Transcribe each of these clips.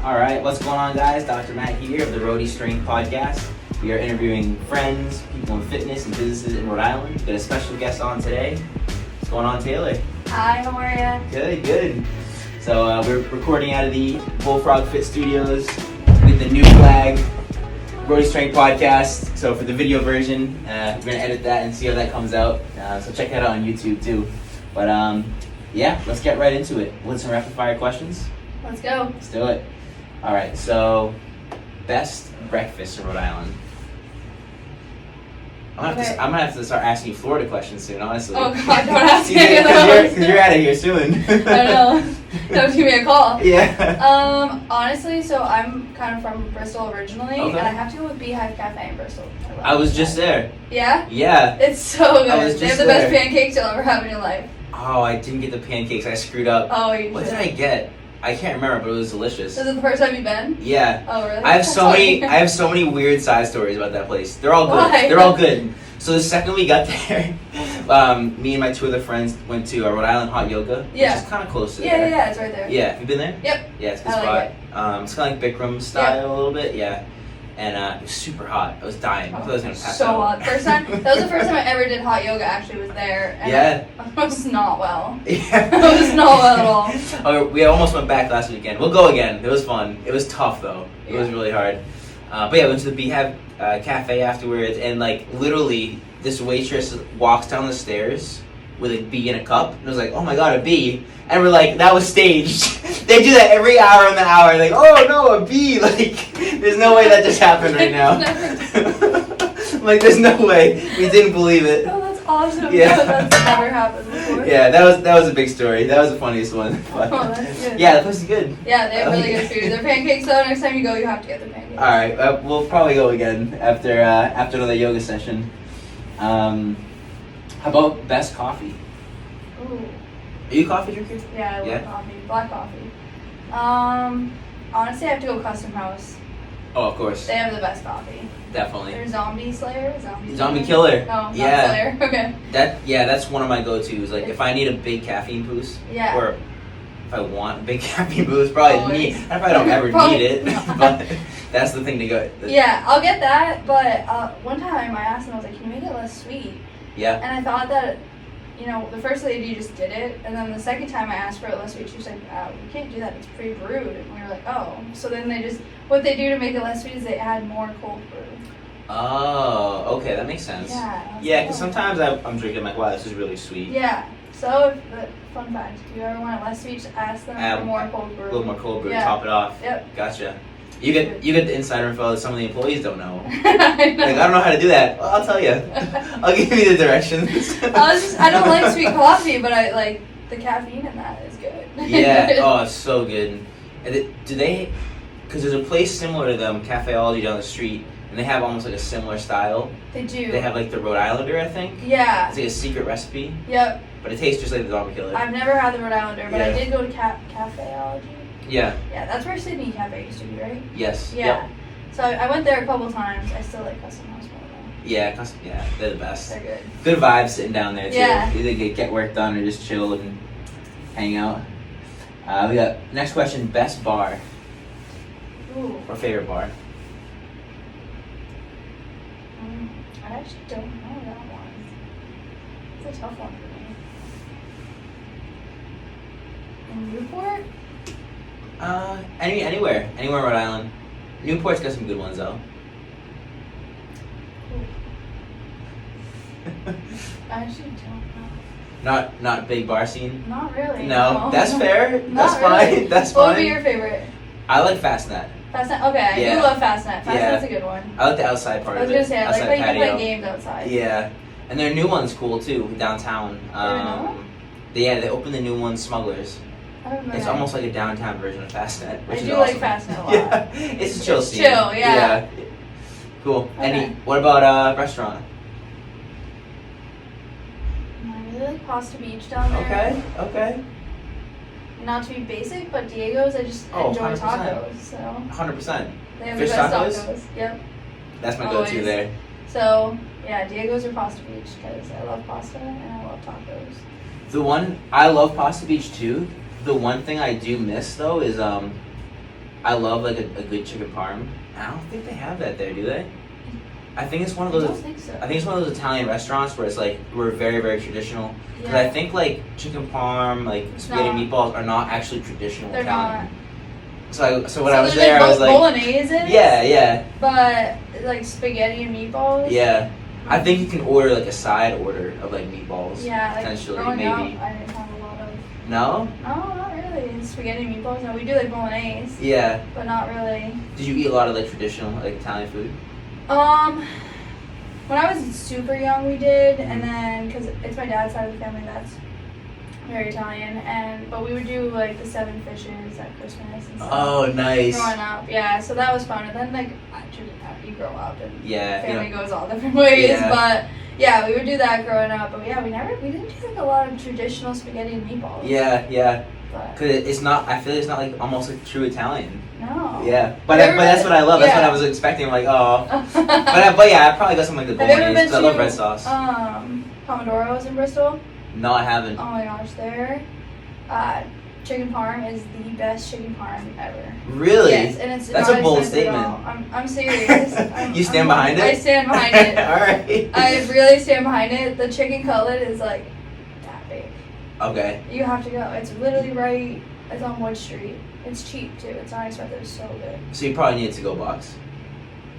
All right, what's going on, guys? Dr. Matt here of the Rhody Strength Podcast. We are interviewing friends, people in fitness and businesses in Rhode Island. We've got a special guest on today. What's going on, Taylor? Hi, how are you? Good. So we're recording out of the BullFrogFit studios with the new flag, Rhody Strength Podcast. So for the video version, we're going to edit that and see how that comes out. So check that out on YouTube too. But yeah, let's get right into it. With some rapid fire questions. Let's go. Let's do it. All right, so best breakfast in Rhode Island. I'm gonna have to start asking you Florida questions soon, honestly. Oh God, don't ask me those. Because you're out of here soon. I know. Don't give me a call. Yeah. Honestly, so I'm kind of from Bristol originally, Okay. and I have to go with Beehive Cafe in Bristol. I was just there. Yeah? Yeah. It's so good. I was They have just the best there. pancakes you'll ever have in your life. Oh, I didn't get the pancakes. I screwed up. Oh, you What should. did I get? I can't remember, but it was delicious. Is it the first time you've been? Yeah. Oh, really? I have so That's many. I have so many weird side stories about that place. They're all good. Why? They're all good. So the second we got there, me and my two other friends went to Rhode Island Hot Yoga, Yeah. which is kind of close to there. Yeah, it's right there. Yeah, have you been there? Yep. Yeah, it's a good I spot. like It's kind of like Bikram style a little bit, yeah. And it was super hot. I was dying. I thought I was gonna pass so out. hot. That was the first time I ever did hot yoga. Actually, was there. And Yeah. I was not well. Yeah. I was not well at all. Oh, we almost went back last weekend. We'll go again. It was fun. It was tough though. It was really hard. But yeah, we went to the Beehive Cafe afterwards, and like literally, this waitress walks down the stairs with a bee in a cup, and it was like, oh my god, a bee. And we're like, that was staged. They do that every hour on the hour. Like, oh no, a bee. Like, there's no way that just happened right now. I'm like, there's no way. We didn't believe it. Oh, that's awesome. Yeah. No, that's never happened before. Yeah, that was a big story. That was the funniest one. But, Oh, that's good. yeah, the place is good. Yeah, they have really good food. Their pancakes, though, next time you go, you have to get their pancakes. All right, we'll probably go again after another yoga session. How about best coffee? Ooh. Are you a coffee drinker? Yeah, I love coffee. Black coffee. Honestly, I have to go Custom House. Oh, of course. They have the best coffee. Definitely. They're Zombie Slayer? Zombie Killer. Oh, not Yeah. Slayer. Okay. That's one of my go-tos. Like, if I need a big caffeine boost, Yeah. or if I want a big caffeine boost, probably Always. I probably don't ever Probably need it, not. but that's the thing to go. Yeah, I'll get that, but one time I asked them, I was like, can you make it less sweet? Yeah. And I thought that, you know, the first lady just did it, and then the second time I asked for it less sweet, she was like, you can't do that, it's pre-brewed. And we were like, oh. So then what they do to make it less sweet is they add more cold brew. Oh, okay, that makes sense. Yeah. Yeah, because sometimes I'm drinking like, wow, this is really sweet. Yeah. So, fun fact, if you ever want it less sweet, just ask them for more cold brew. A little more cold brew to Yeah. top it off. Yep. Gotcha. You get the insider info that some of the employees don't know. I know. Like, I don't know how to do that. Well, I'll tell you. I'll give you the directions. I don't like sweet coffee, but I like the caffeine in that is good. Yeah. Oh, it's so good. And because there's a place similar to them, Cafeology down the street, and they have almost like a similar style. They do. They have like the Rhode Islander, I think. Yeah. It's like a secret recipe, Yep. but it tastes just like the Zombie Killer. I've never had the Rhode Islander, but I Yeah. did go to Cafeology. Yeah. Yeah, that's where Sydney Cafe used to be, right? Yes. Yeah. Yep. So I went there a couple times. I still like Custom House more though. Yeah, they're the best. They're good. Good vibes sitting down there too. Yeah. Either get work done or just chill and hang out. We got next question: best bar Ooh. or favorite bar? I actually don't know that one. It's a tough one for me. In Newport? Anywhere in Rhode Island. Newport's got some good ones though. I actually don't know. Not big bar scene. Not really. No, that's fair. Not That's fine. really. That's What would fine. be your favorite? I like Fastnet. Fastnet? Okay, I Yeah. do love Fastnet. Fastnet's Yeah. a good one. I like the outside part I was of it. gonna say, I like outside how you can patio. play games outside. Yeah, and their new one's cool too downtown. They opened the new one, Smugglers. I don't know. It's almost like a downtown version of Fastnet. I Which is do awesome. like Fastnet a lot. Yeah, it's a chill It's scene. chill, yeah. Cool. Okay. What about restaurant? I really like Pasta Beach down there. Okay. Not to be basic, but Diego's, I just Oh, enjoy 100%. tacos. So 100%. they have Fish the best tacos? tacos. Yep. That's my go-to Always. there. So yeah, Diego's or Pasta Beach because I love pasta and I love tacos. I love Pasta Beach too. The one thing I do miss though is I love like a good chicken parm. I don't think they have that there, do they? I think it's one of those. I don't think so. I think it's one of those Italian restaurants where it's like we're very very traditional. But Yeah. I think like chicken parm, like spaghetti meatballs are not actually traditional They're Italian. not. So when I was there's, there, I was like, bolognese. yeah. But like spaghetti and meatballs. Yeah. I think you can order like a side order of like meatballs. Yeah, like potentially, growing maybe. up, I didn't have a lot of. No? No, not really. Spaghetti and meatballs. No, we do like bolognese. Yeah. But not really. Did you eat a lot of like traditional like Italian food? When I was super young, we did, and then because it's my dad's side of the family that's very Italian, but we would do like the 7 fishes at Christmas and stuff. Oh, nice. Growing up, yeah, so that was fun. And then like you grow up and family goes all different ways, Yeah. but yeah, we would do that growing up. But yeah, we didn't do like a lot of traditional spaghetti and meatballs. Yeah. But Cause it's not. I feel it's not like almost like true Italian. no. Yeah, but that's what I love. That's what I was expecting. I'm like, oh, but yeah, I probably got something like the Have you ever bolognese. been 'Cause I love red sauce. Pomodoros in Bristol? No, I haven't. Oh my gosh, there. Chicken parm is the best chicken parm ever. Really? Yes, and it's That's not a bold expensive at statement. all. I'm serious. You stand behind it? I stand behind it. All right. I really stand behind it. The chicken cutlet is like that big. Okay. You have to go. It's literally right. It's on Wood Street. It's cheap too. It's not expensive. It's so good. So you probably need a to-go box.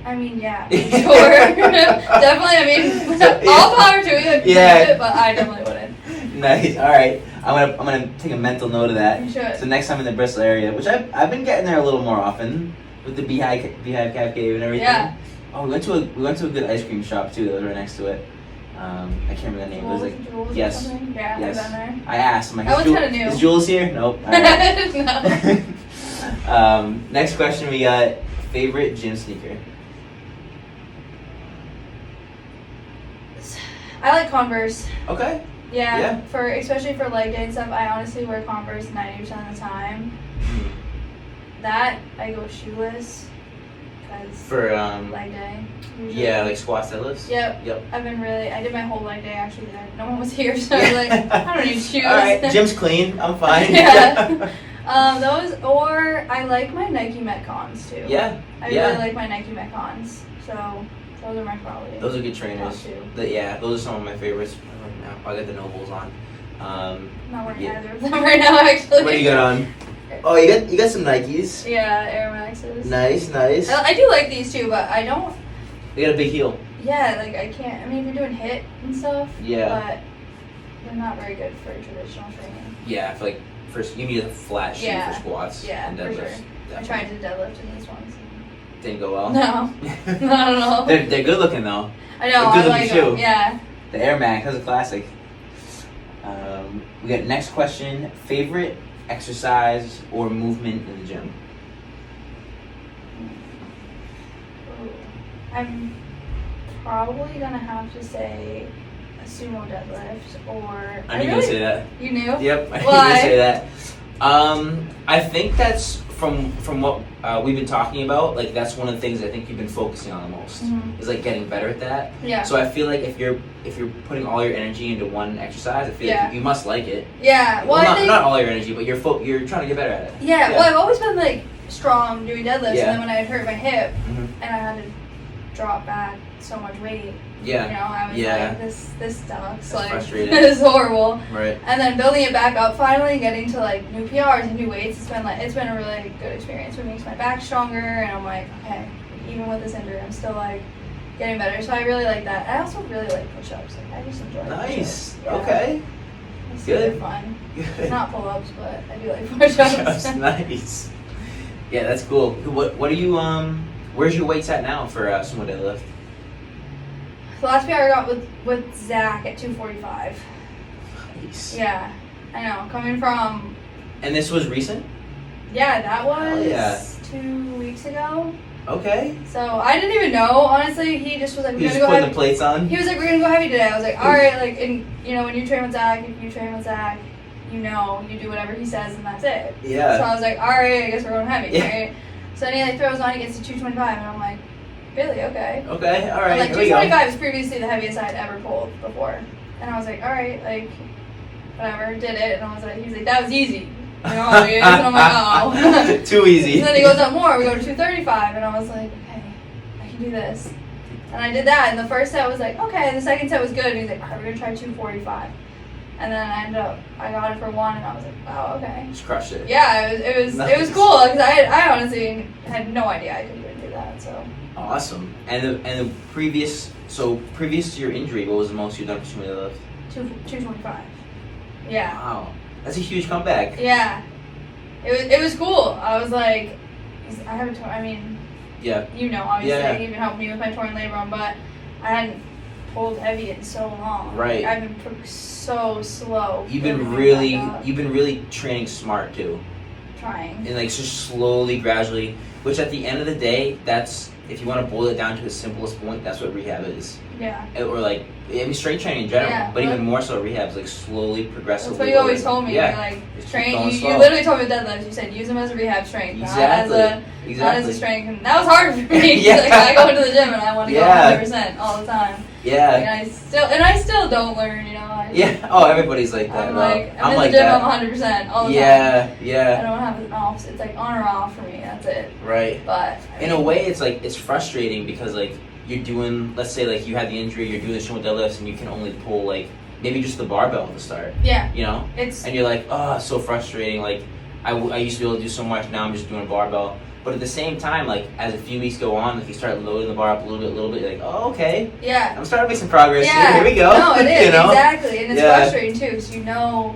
I mean, yeah, for sure. Definitely. I mean, all power to you if you Yeah. do it, but I definitely wouldn't. Nice. All right. I'm gonna take a mental note of that. You should. So next time in the Bristol area, which I've been getting there a little more often with the Beehive Cat Cave and everything. Yeah. Oh, we went to a good ice cream shop too that was right next to it. I can't remember the name. It was like Jules or yes. something? Yeah, Yes. I've been there. I asked. I'm like, That one's kinda new. Is Jules here? Nope. All right. No. Next question we got: favorite gym sneaker. I like Converse. Okay. Yeah, Yeah. Especially for leg day and stuff, I honestly wear Converse 90% of the time. That I go shoeless because For leg day. Usually. yeah, like squats, deadlifts. Yep. I did my whole leg day actually. No one was here, so I was like, I don't need shoes. All right, gym's clean. I'm fine. Yeah. Those or I like my Nike Metcons too. Yeah. I really like my Nike Metcons. So those are my probably. Those are good trainers. Top two. Those are some of my favorites right now. I got the Nobles on. I'm not wearing yeah. either of them right now actually. What do you got on? Oh, you got some Nikes. Yeah, Air Maxes. Nice. I do like these too, but I don't. You got a big heel. Yeah, like I can't. I mean, if you're doing HIIT and stuff. Yeah. But they're not very good for traditional training. Yeah, I feel like first you need a flat shoe for squats. Yeah, and for deadlifts. sure. I Definitely. tried to deadlift in these ones. Didn't go well. No, not at all. They're good looking though. I know. They're good I looking like shoe. them. Yeah. The Air Max, that's a classic. We got next question: favorite exercise or movement in the gym? Ooh. I'm probably gonna have to say a sumo deadlift or. I knew you were gonna say that. You knew? Yep, I knew you were Why? gonna say that. I think that's from what we've been talking about. Like that's one of the things I think you've been focusing on the most Mhm. is like getting better at that. Yeah. So I feel like if you're putting all your energy into one exercise, I feel like you must like it. Yeah. Well, I think. not all your energy, but you're trying to get better at it. Yeah. Well, I've always been like strong doing deadlifts, Yeah. and then when I hurt my hip Mhm. and I had to drop back so much weight. Yeah. You know, I was like, this sucks. That's like, frustrating. this is horrible. Right. And then building it back up, finally getting to like new PRs and new weights. It's been a really good experience. It makes my back stronger, and I'm like, okay, even with this injury, I'm still like getting better. So I really like that. I also really like push-ups. Like I just enjoy Nice. push-ups. Yeah. Okay. It's Good. super fun. Good. Not pull-ups, but I do like push-ups. Nice. Yeah, that's cool. What are you where's your weights at now for sumo deadlift? The last PR I got with Zach at 245. Nice. Yeah, I know. Coming from, And this was recent? yeah, that was yeah. 2 weeks ago. Okay. So I didn't even know. Honestly, he just was like, You "We're just gonna go putting heavy." the plates on? He was like, "We're gonna go heavy today." I was like, "All right." Like, and you know, when you train with Zach, if you train with Zach, you know, you do whatever he says, and that's it. Yeah. So I was like, "All right, I guess we're going heavy." Yeah. Right? So then he like throws on, he gets to 225, and I'm like, "Really? Okay." Okay, all And, right. like Here we go. 225 is previously the heaviest I'd ever pulled before, and I was like, "All right, like, whatever." Did it, and I was like, "He was like, that was easy." You know how he is? And I'm like, oh. Too easy. And then he goes up more. We go to 235, and I was like, okay, I can do this. And I did that, and the first set was like, okay. The second set was good, and he's like, all right, we're gonna try 245. And then I got it for one, and I was like, wow, okay. Just crushed it. Yeah, it was cool because I honestly had no idea I could even do that. So. Awesome. And the previous to your injury, what was the most you've done for sumo deadlift? 225. Yeah. Wow, that's a huge comeback. Yeah. It was cool. I was like, I haven't. I mean. Yeah. You know, obviously, Yeah. it even helped me with my torn labrum, but I hadn't pulled heavy in so long. Right. Like, I've been so slow. You've been really training smart too. Trying. And like just slowly, gradually. Which at the end of the day, that's if you want to boil it down to the simplest point, that's what rehab is. Yeah. Or like, I mean, strength training in general, Yeah, but even more so rehab is like slowly, progressively. That's what you always told me. Yeah. You're like, Just train. keep going You slow. literally told me with deadlifts. You said use them as a rehab strength, Exactly. not as a strength. And that was hard for me. Yeah. Like, I go into the gym and I want to Yeah. go 100% all the time. Yeah. And I still don't learn. You know. Yeah. Oh, everybody's like that. I'm I'm in like the gym. that. I'm 100% all the time. Yeah. I Yeah. don't have an off. It's like on or off for me. That's it. Right. But In a way, it's like it's frustrating because like you're doing, let's say like you had the injury, you're doing the sumo deadlifts, and you can only pull like maybe just the barbell at the start. Yeah. You know. It's And you're like, oh, so frustrating. Like I used to be able to do so much. Now I'm just doing a barbell. But at the same time, like as a few weeks go on, like you start loading the bar up a little bit. You're like, oh, okay. yeah. I'm starting to make some progress. Yeah. Here we go. No, it is You know? exactly, and it's Yeah. frustrating too because you know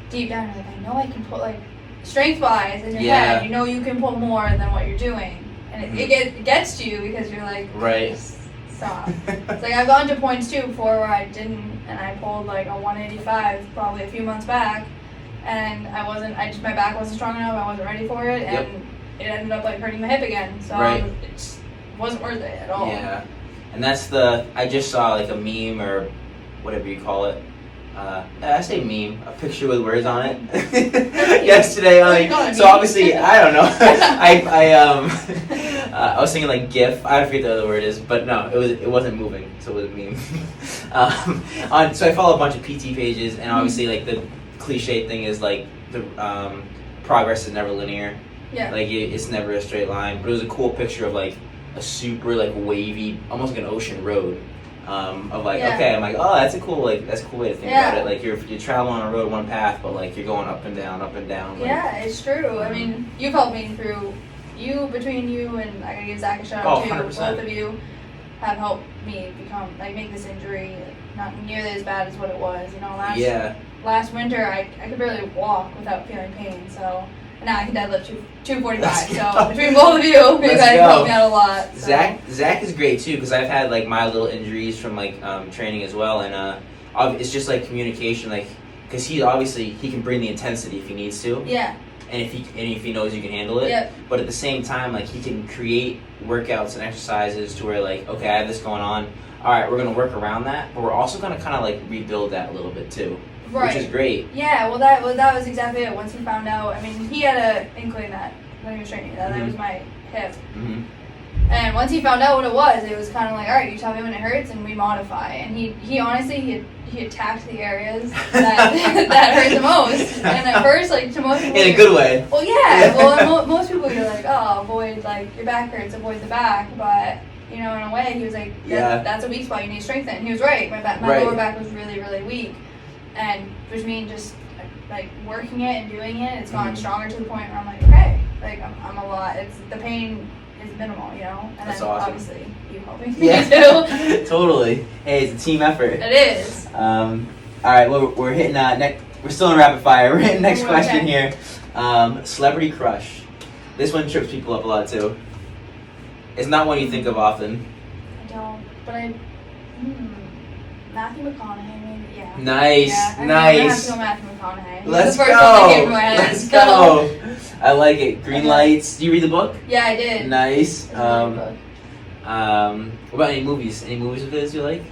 deep down, you're like, I know I can put like strength wise in your Yeah. head. You know you can pull more than what you're doing, and it gets to you because you're like, Right. just stop. It's like I've gone to points too before where I didn't, and I pulled like a 185 probably a few months back, and my back wasn't strong enough. I wasn't ready for it, and it ended up like hurting my hip again. So Right. it just wasn't worth it at all. Yeah. And that's I just saw like a meme or whatever you call it. I say meme, a picture with words on it. Yesterday, What do you call it, so meme? obviously I don't know. I was thinking like GIF. I forget the other word is, but no, it wasn't moving, so it was a meme. So I follow a bunch of PT pages, and obviously like the cliche thing is like the progress is never linear. Yeah. Like it's never a straight line, but it was a cool picture of like a super like wavy, almost like an ocean road. Of like, okay, I'm like, oh, that's a cool way to think about it. Like you're traveling on a road one path, but like you're going up and down, up and down. Like, Yeah, it's true. I mean, you've helped me through between you and I gotta give Zach a shout out too. 100%. Both of you have helped me make this injury not nearly as bad as what it was. You know, last winter I could barely walk without feeling pain. So now I can deadlift 245. So between both of you guys helped me out a lot. So. Zach is great too because I've had like my little injuries from like training as well, and it's just like communication, like because he can bring the intensity if he needs to. Yeah. And if he knows you can handle it. Yep. But at the same time, like he can create workouts and exercises to where like, okay, I have this going on. All right, we're gonna work around that, but we're also gonna kind of like rebuild that a little bit too. Right. Which is great. Yeah, well that was exactly it. Once he found out, I mean, he had an inkling that when he was training that was my hip. Mm-hmm. And once he found out what it was kind of like, all right, you tell me when it hurts and we modify. And he honestly, he attacked the areas that that hurt the most. And at first, like to most people, In a good way. Well, yeah. Well, most people you're like, oh, avoid like your back hurts, avoid the back. But you know, in a way, he was like, that's a weak spot. You need to strengthen. And he was right. My lower back was really, really weak. And between just like working it and doing it, it's gotten stronger to the point where I'm like, okay, like I'm a lot. It's the pain is minimal, you know. And That's then awesome. obviously you helping me too. Totally. Hey, it's a team effort. It is. All right, well, we're hitting we're still in rapid fire. We're hitting next question here. Celebrity crush. This one trips people up a lot too. It's not one you think of often. I don't, but Matthew McConaughey, maybe. Yeah. Nice, yeah, nice. I'm gonna have to go Matthew McConaughey. Let's the first go. one that came to my head. Let's go. I like it. Green lights. Do you read the book? Yeah, I did. Nice. It's a really good book. What about any movies? Any movies of his you like?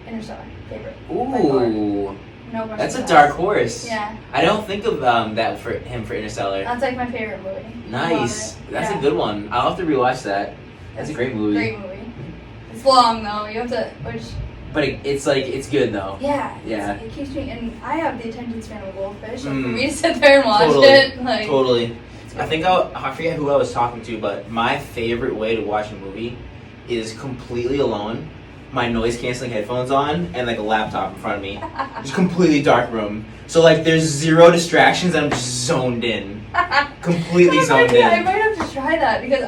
Interstellar, favorite. Ooh. No question. That's a dark horse. Yeah. I don't think of that for him for Interstellar. That's like my favorite movie. Nice. That's a good one. I'll have to rewatch that. That's a great movie. Great movie. It's long though. You have to, which But it's like it's good though. Yeah. Yeah. It keeps me, and I have the attention span of a goldfish. So for me to sit there and watch Totally. it, like Totally. I think I forget who I was talking to, but my favorite way to watch a movie is completely alone, my noise canceling headphones on, and like a laptop in front of me. Just completely dark room. So like there's zero distractions and I'm just zoned in. Completely zoned in. I might have to try that because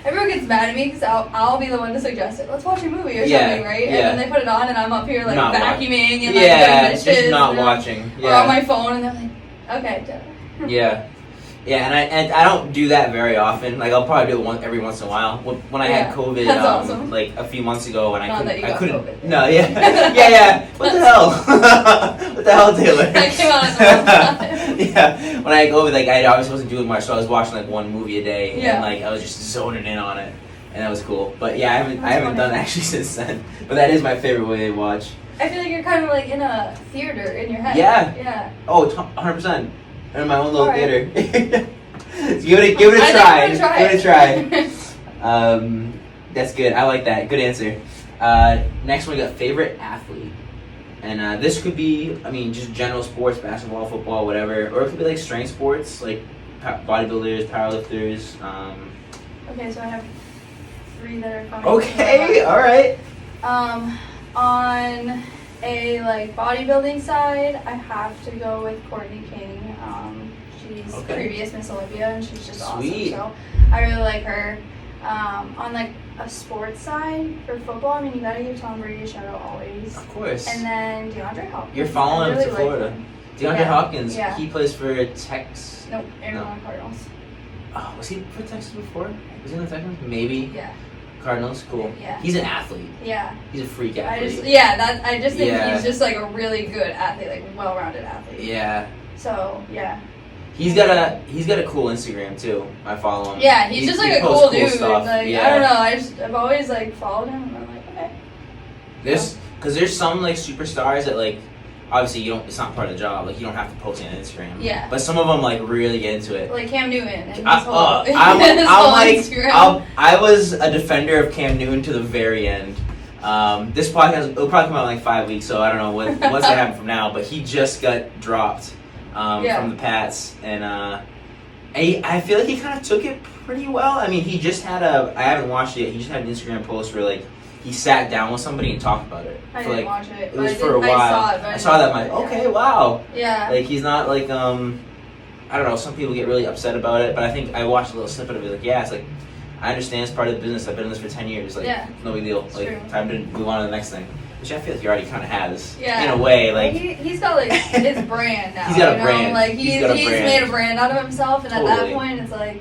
everyone gets mad at me because I'll be the one to suggest it. Let's watch a movie or something, right? Yeah. And then they put it on and I'm up here like Not vacuuming and like yeah, doing dishes. just not and watching. Or on my phone and they're like, okay, done. Yeah. Yeah, and I don't do that very often. Like I'll probably do it every once in a while. When I had COVID, that's awesome. like a few months ago, when Not that you got couldn't. COVID. No, yeah. What the hell? What the hell, Taylor? That came out at the wrong time. Yeah, when I had COVID, like I obviously wasn't doing much, so I was watching like one movie a day, Yeah. and like I was just zoning in on it, and that was cool. But yeah, I haven't funny. done it actually since then. But that is my favorite way to watch. I feel like you're kind of like in a theater in your head. Yeah. Yeah. Oh, 100%. In my own little Alright. theater. Give it a try. Give it a try. That's good. I like that. Good answer. Next one, we got favorite athlete. And this could be, I mean, just general sports, basketball, football, whatever. Or it could be like strength sports, like bodybuilders, powerlifters. Okay, so I have 3 that are coming. Okay, alright. On a like bodybuilding side, I have to go with Courtney King. She's previous Miss Olympia, and she's just Sweet. awesome. So I really like her. On like a sports side for football, I mean, you gotta give Tom Brady a shout out always. Of course. And then DeAndre Hopkins. You're following him really to Florida. him. DeAndre Hopkins, Yeah. he plays for Texas. Nope, Arizona Cardinals. Oh, was he for Texas before? Was he in the Texans? Maybe. Yeah. Cardinals, cool. Yeah. He's an athlete. Yeah. He's a freak athlete. I just think Yeah. he's just like a really good athlete, like well-rounded athlete. Yeah. So yeah. He's got a cool Instagram too. I follow him. Yeah, he's just like a posts cool dude. stuff. Like Yeah. I don't know, I've always like followed him and I'm like, okay. There's some like superstars that like obviously it's not part of the job, like you don't have to post it on Instagram. Yeah. But some of them like really get into it. Like Cam Newton and his I'm whole like Instagram. I was a defender of Cam Newton to the very end. This podcast it'll probably come out in like 5 weeks, so I don't know what's gonna happen from now. But he just got dropped from the Pats, and I feel like he kind of took it pretty well. I mean, he just had I haven't watched it yet. He just had an Instagram post where like he sat down with somebody and talked about it. I for, didn't like, watch it. It was but for a while. I saw that. I'm like, okay, wow. Yeah. Like he's not like I don't know. Some people get really upset about it, but I think I watched a little snippet of it. Like, yeah, it's like I understand it's part of the business. I've been in this for 10 years. Like, no big deal. It's like, true. time to move on to the next thing. Which I feel like he already kind of has. Yeah. In a way, like he's got like his brand now. He's got a you know? brand. Like He's got a he's brand. made a brand out of himself, and at that Totally. point, it's like.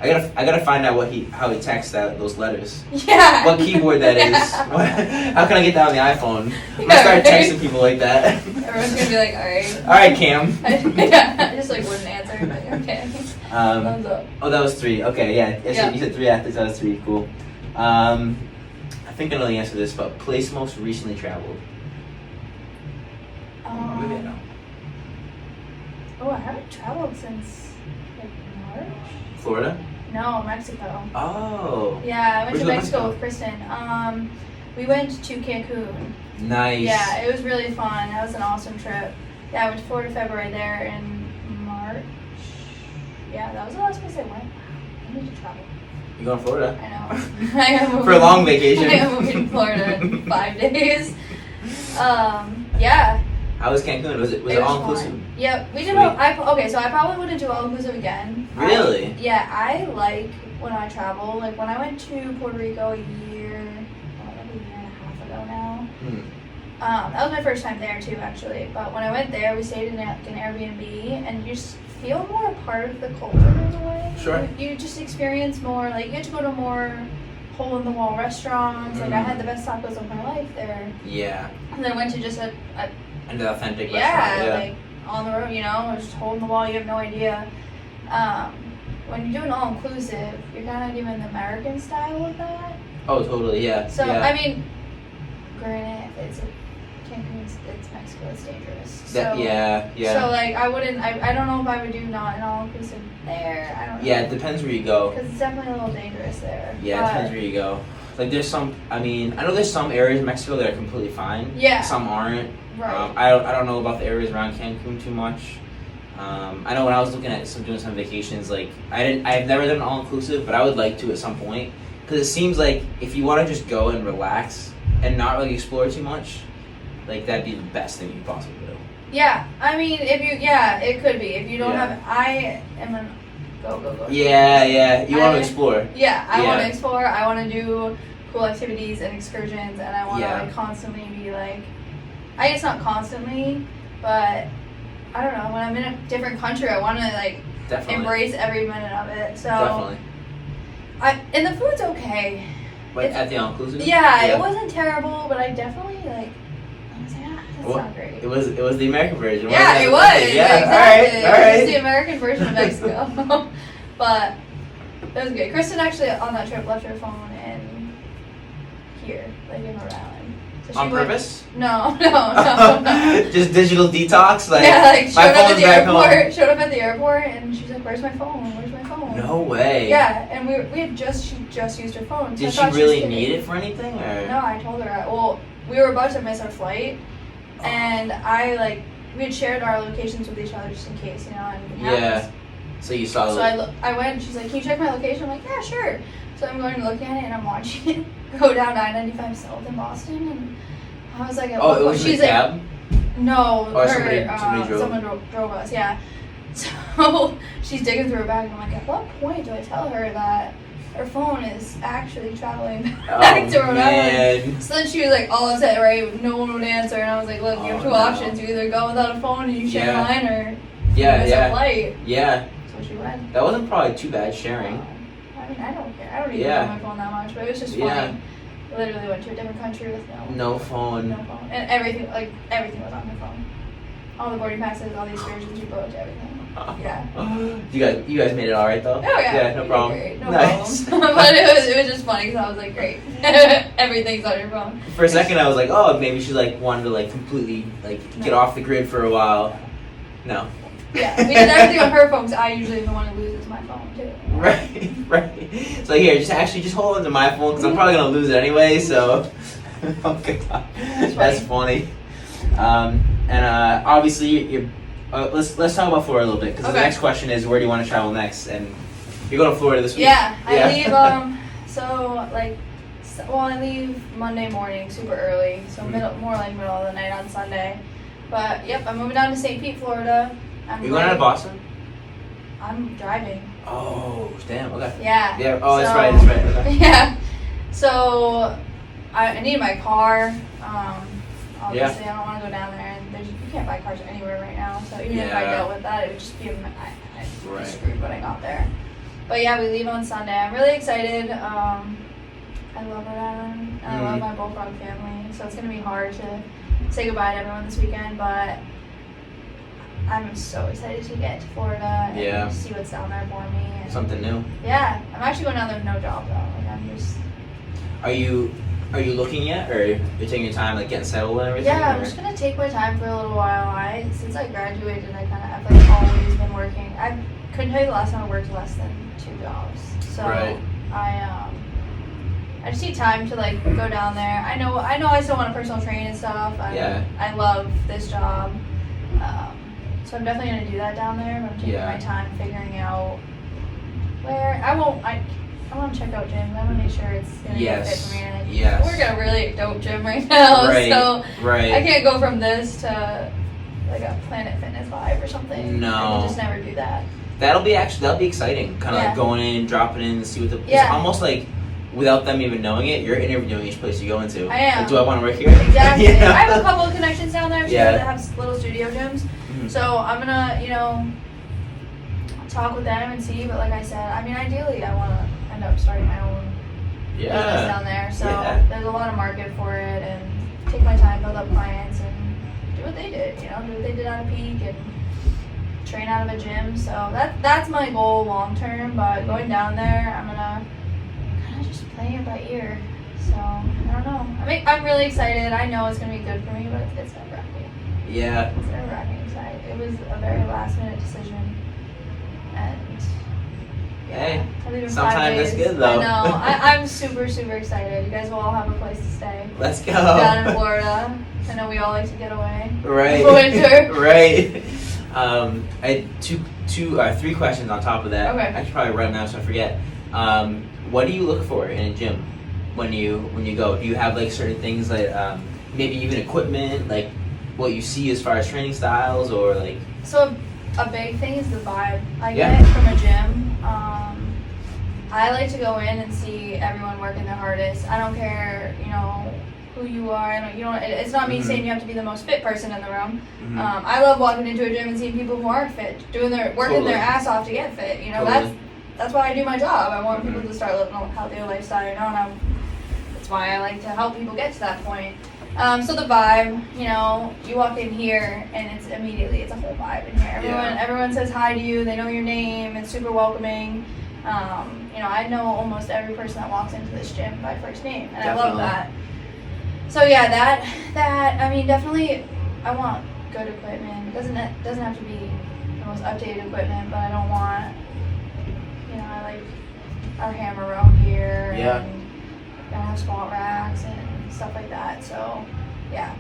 I gotta find out how he texts those letters. Yeah. What keyboard that is. How can I get that on the iPhone? I'm gonna start texting people like that. Everyone's gonna be like, alright. Alright, Cam. I just like wouldn't answer, but okay. Thumbs up. Oh, that was 3. Okay, yeah. You said 3 athletes. That was 3. Cool. I think I know the answer to this, but place most recently traveled. Maybe I know. Oh, I haven't traveled since like March. Florida? No, Mexico. Oh. Yeah, I went Where'd to you go to Mexico Mexico? with Kristen. We went to Cancun. Nice. Yeah, it was really fun. That was an awesome trip. Yeah, I went to Florida, February there in March. Yeah, that was the last place I went. I need to travel. You going to Florida? I know. I am moving, For a long vacation. I am moving to Florida in 5 days. Yeah. How was Cancun? Was it all inclusive? Fun. Yep, we did. Sweet. Okay, so I probably wouldn't do all inclusive again. Really? I like when I travel. Like when I went to Puerto Rico a year and a half ago now. That was my first time there too, actually. But when I went there, we stayed in an Airbnb, and you just feel more a part of the culture in a way. Sure. You just experience more. Like you get to go to more hole-in-the-wall restaurants. Like I had the best tacos of my life there. Yeah. And then I went to just a An authentic yeah, restaurant. Yeah. like on the road, just hole in the wall. You have no idea. When you're doing all inclusive, you're kind of doing the American style of that. Oh, totally. Yeah. So yeah. I mean, granted, it's Mexico, it's dangerous. So, yeah. So like, I wouldn't. I don't know if I would do not an all inclusive there. I don't know. Yeah, it depends where you go. Because it's definitely a little dangerous there. Yeah, it depends where you go. Like there's some. I mean, I know there's some areas in Mexico that are completely fine. Yeah. Some aren't. Right. I don't know about the areas around Cancun too much. I know when I was looking at doing some vacations, like I've never done all inclusive, but I would like to at some point because it seems like if you want to just go and relax and not really explore too much, like that'd be the best thing you could possibly do. Yeah, I mean, it could be. If you don't have, I am an go. Yeah. You want to explore. Yeah, I want to explore. I want to do cool activities and excursions, and I want to like constantly be like, I guess not constantly, but I don't know. When I'm in a different country, I want to like embrace every minute of it. So definitely. And the food's okay. Like at the all-inclusive. Yeah, it wasn't terrible, but I definitely like. I was like, that's not great. It was the American version. Yeah, it was. Yeah, exactly. all right. It was the American version of Mexico. But it was good. Kristen actually on that trip left her phone in here, like in Rhode Island. So on purpose? No. Just digital detox, like yeah, like my phone's back home. Showed up at the airport, and she's like, "Where's my phone? Where's my phone?" No way. Yeah, and she just used her phone. So did she really need it for anything, or? No, I told her. Well, we were about to miss our flight, and we had shared our locations with each other just in case, anything happens. Yeah. So you saw. So I went. She's like, "Can you check my location?" I'm like, "Yeah, sure." So I'm going to look at it, and I'm watching it go down I-95 south in Boston, and I was like, it was in a cab? No, somebody drove? Someone drove us, yeah. So she's digging through her bag, and I'm like, at what point do I tell her that her phone is actually traveling back to Rhode Island? So then she was like all upset, right? No one would answer, and I was like, look, you have two options. You either go without a phone and you share mine, or you miss a flight. Yeah. So she went. That wasn't probably too bad sharing. I mean, I don't care. I don't even know my phone that much, but it was just funny. Literally went to a different country with no phone, and everything was on her phone. All the boarding passes, all the excursions we booked, everything. Yeah. You guys made it all right though. Oh yeah. Yeah, no problem. Great. No problem. But it was just funny because I was like, great, everything's on your phone. For a second, I was like, oh, maybe she like wanted to like completely like get off the grid for a while. No. Yeah, we did everything on her phone because I usually the one who loses my phone too. Right. So here, just hold on to my phone because I'm probably gonna lose it anyway. So, oh god, that's funny. And obviously, you're. Let's talk about Florida a little bit because the next question is where do you want to travel next? And you're going to Florida this week. Yeah, I leave. I leave Monday morning super early, so middle of the night on Sunday. But yep, I'm moving down to St. Pete, Florida. You going out of Boston? I'm driving. Oh, damn. Okay. Yeah. Yeah. Oh, that's right. Okay. Yeah. So I need my car. Obviously, I don't want to go down there, and you can't buy cars anywhere right now. So even if I dealt with that, it would just be I'd be screwed when I got there. But yeah, we leave on Sunday. I'm really excited. I love Rhode Island, and I love my BullFrog family. So it's gonna be hard to say goodbye to everyone this weekend, but I'm so excited to get to Florida and see what's down there for me. And something new. Yeah, I'm actually going down there with no job though. Like I'm just. Are you looking yet, or you're taking your time, like getting settled and everything? Yeah, I'm just gonna take my time for a little while. Since I graduated, I've like always been working. I couldn't tell you the last time I worked less than 2 jobs. So I just need time to like go down there. I know I still want to personal train and stuff. I love this job. So I'm definitely gonna do that down there. But I'm taking my time figuring out where I want to check out gyms. I want to make sure it's going to be a fit for me. And we're at a really dope gym right now, so I can't go from this to like a Planet Fitness vibe or something. No, I can just never do that. That'll be exciting. Kind of like going in, dropping in, and see what it's almost like without them even knowing it, you're interviewing each place you go into. I am. Like, do I want to work here? Exactly. I have a couple of connections down there that have little studio gyms. Mm-hmm. So I'm gonna, talk with them and see. But like I said, I mean, ideally, I want to end up starting my own business down there. So there's a lot of market for it, and take my time, build up clients, and do what they did. Do what they did out of Peak and train out of a gym. So that's my goal long term. But going down there, I'm gonna kind of just play it by ear. So I don't know. I'm really excited. I know it's gonna be good for me, but it's nerve-wracking. Yeah. It's nerve-wracking. It was a very last-minute decision, and Hey, I leave in 5 sometimes days. that's good though. I know. I'm super, super excited. You guys will all have a place to stay. Let's go. Down in Florida. I know we all like to get away. Right. For winter. Right. I had 3 questions on top of that. Okay. I should probably write them down so I forget. What do you look for in a gym when you go? Do you have like certain things like maybe even equipment, like what you see as far as training styles, or like? So a big thing is the vibe I Yeah. get from a gym. I like to go in and see everyone working their hardest. I don't care, who you are. It's not me saying you have to be the most fit person in the room. I love walking into a gym and seeing people who aren't fit, working Totally. their ass off to get fit. Totally. That's why I do my job. I want people to start living a healthier lifestyle. And that's why I like to help people get to that point. So the vibe, you walk in here and it's a whole vibe in here. Everyone says hi to you. They know your name. It's super welcoming. I know almost every person that walks into this gym by first name, and Definitely. I love that. So yeah, definitely, I want good equipment. It doesn't have to be the most updated equipment, but I don't want, I like our hammer row here. Yeah. And gotta have squat racks and stuff like that. So yeah.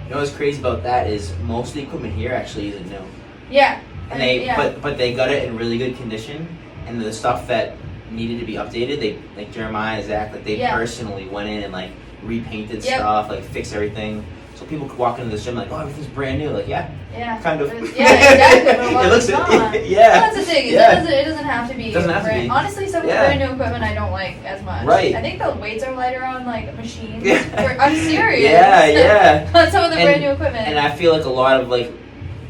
What's crazy about that is most of the equipment here actually isn't new. Yeah. And but they got it in really good condition, and the stuff that needed to be updated, they like Jeremiah, Zach, like they personally went in and like repainted stuff, like fixed everything, so people could walk into the gym like, oh, everything's brand new. Like kind of. Yeah, exactly. But it looks on. yeah. That's the thing. Yeah. It doesn't have to be. Honestly, some of the brand new equipment I don't like as much. Right. I think the weights are lighter on like machines. Yeah. I'm serious. Yeah. On some of the brand new equipment. And I feel like a lot of like,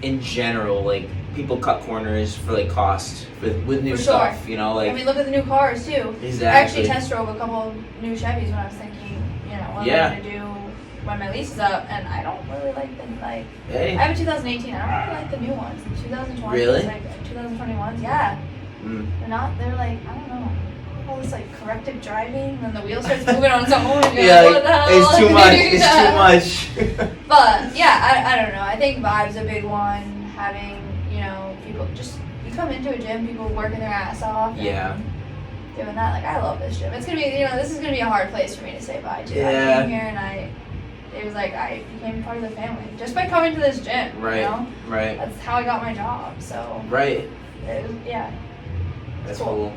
in general, like people cut corners for like cost with new stuff. Look at the new cars too. Exactly. I actually test drove a couple of new Chevys when I was thinking, what I'm gonna do when my lease is up, and I don't really like them. Like, hey. I have a 2018. I don't really like the new ones. The 2020s, really? like 2021s. Yeah. They're not. They're like, I don't know. All this like corrective driving, and the wheel starts moving on its own. And you're like, what the hell? It's too much. It's too much. But yeah, I don't know. I think vibe's a big one. Having people you come into a gym, people working their ass off. Yeah. Doing that, like, I love this gym. It's gonna be, this is gonna be a hard place for me to say bye to. Yeah. I came here and it was like I became part of the family just by coming to this gym. Right. Right. That's how I got my job. So. Right. It was, yeah. That's cool.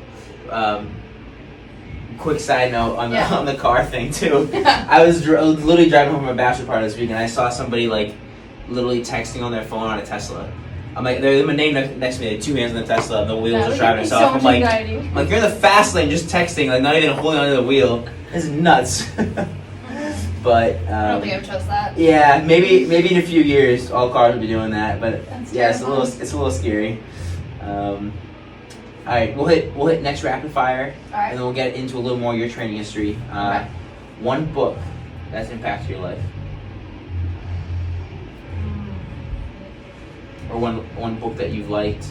Quick side note on the car thing too. I was literally driving home from a bachelor party this week, and I saw somebody like literally texting on their phone on a Tesla. I'm like, there's my name next to me, like 2 hands on the Tesla, and the wheels are driving itself. I'm like, you're in the fast lane just texting, like not even holding onto the wheel. It's nuts. But I don't think I would trust that. Yeah, maybe in a few years all cars will be doing that, but That's it's a little scary. All right, we'll hit next rapid fire, and then we'll get into a little more of your training history. One book that's impacted your life. Or one book that you've liked.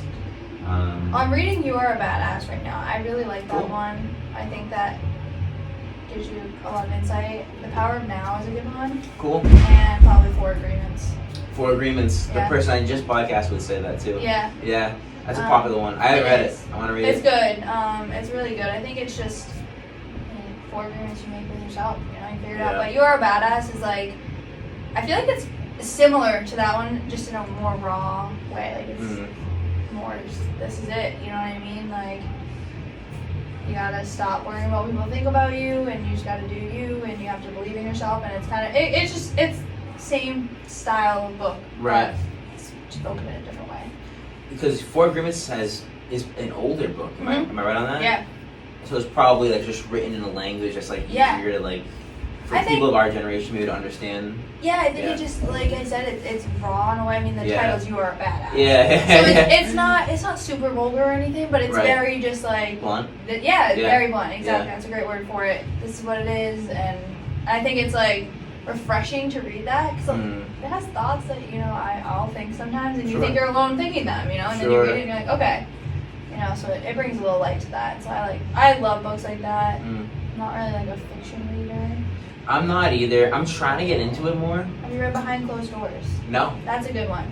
I'm reading You Are a Badass right now. I really like that Cool. one. I think that gives you a lot of insight. The Power of Now is a good one. Cool. And probably Four Agreements. Four Agreements. Yeah. The person I just podcast would say that too. Yeah. Yeah. That's a popular one. I haven't read it. I want to read It's it. good. It's really good. I think it's just 4 agreements you make with yourself. You figure it out. Yeah. But You Are a Badass is like, I feel like it's similar to that one, just in a more raw way. Like it's more just, this is it. You know what I mean? Like, you gotta stop worrying about what people think about you, and you just gotta do you, and you have to believe in yourself. And it's kind of it's same style of book, Right. But it's spoken in a different way. Because Four Agreements is an older book. Am I right on that? Yeah. So it's probably like just written in a language that's like easier to like for people of our generation maybe to understand. Yeah, I think it just, like I said, it's raw in a way. I mean, the title's You Are a Badass. Yeah. So it's not super vulgar or anything, but it's very just like blunt. Very blunt. Exactly, that's a great word for it. This is what it is, and I think it's like refreshing to read that because it has thoughts that I'll think sometimes, and you think you're alone thinking them, and then you read it and you're like, okay, so it brings a little light to that. So I love books like that. I'm not really like a fiction reader. I'm not either. I'm trying to get into it more. Have you read Behind Closed Doors? No. That's a good one.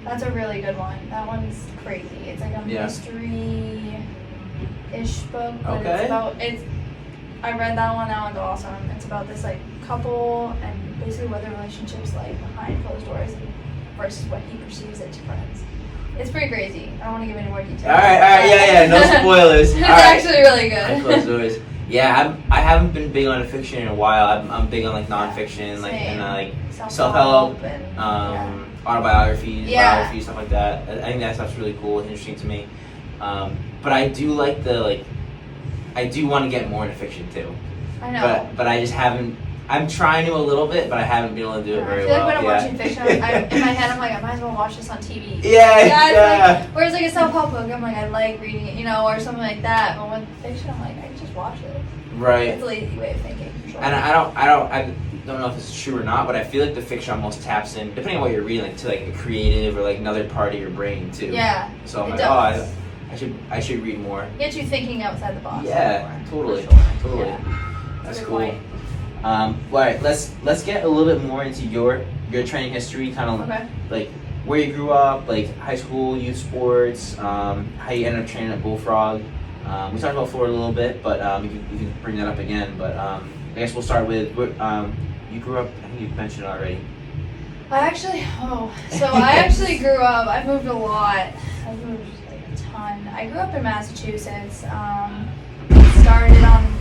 That's a really good one. That one's crazy. It's like a mystery. ish book, but I read that one. That one's awesome. It's about this like couple and basically what their relationship's like behind closed doors versus what he perceives it to friends. It's pretty crazy. I don't want to give any more details. All right, yeah, no spoilers. It's actually really good. Closed doors. Yeah, I haven't been big on fiction in a while. I'm big on like nonfiction, like and like self-help, and autobiographies, biographies, stuff like that. I think that stuff's really cool and interesting to me. But I do like I do want to get more into fiction too. I know. But I just haven't. I'm trying to a little bit, but I haven't been able to do it very well. I feel like when I'm watching fiction, in my head I'm like, I might as well watch this on TV. Yeah. Like, whereas like a self-help book, I'm like, I like reading it, or something like that. But with fiction, I'm like, I can just watch it. Right. It's a lazy way of thinking. For sure. And I don't know if this is true or not, but I feel like the fiction almost taps in, depending on what you're reading, like to like a creative or like another part of your brain too. Yeah. So I'm like, I should read more. Get you thinking outside the box. Yeah, totally. Yeah. That's cool. All right, let's get a little bit more into your training history, kind of like where you grew up, like high school, youth sports, how you ended up training at Bullfrog. We talked about Florida a little bit, but you can bring that up again. But I guess we'll start with you grew up. I think you mentioned it already. I actually grew up. I moved a lot. I moved like a ton. I grew up in Massachusetts. Started on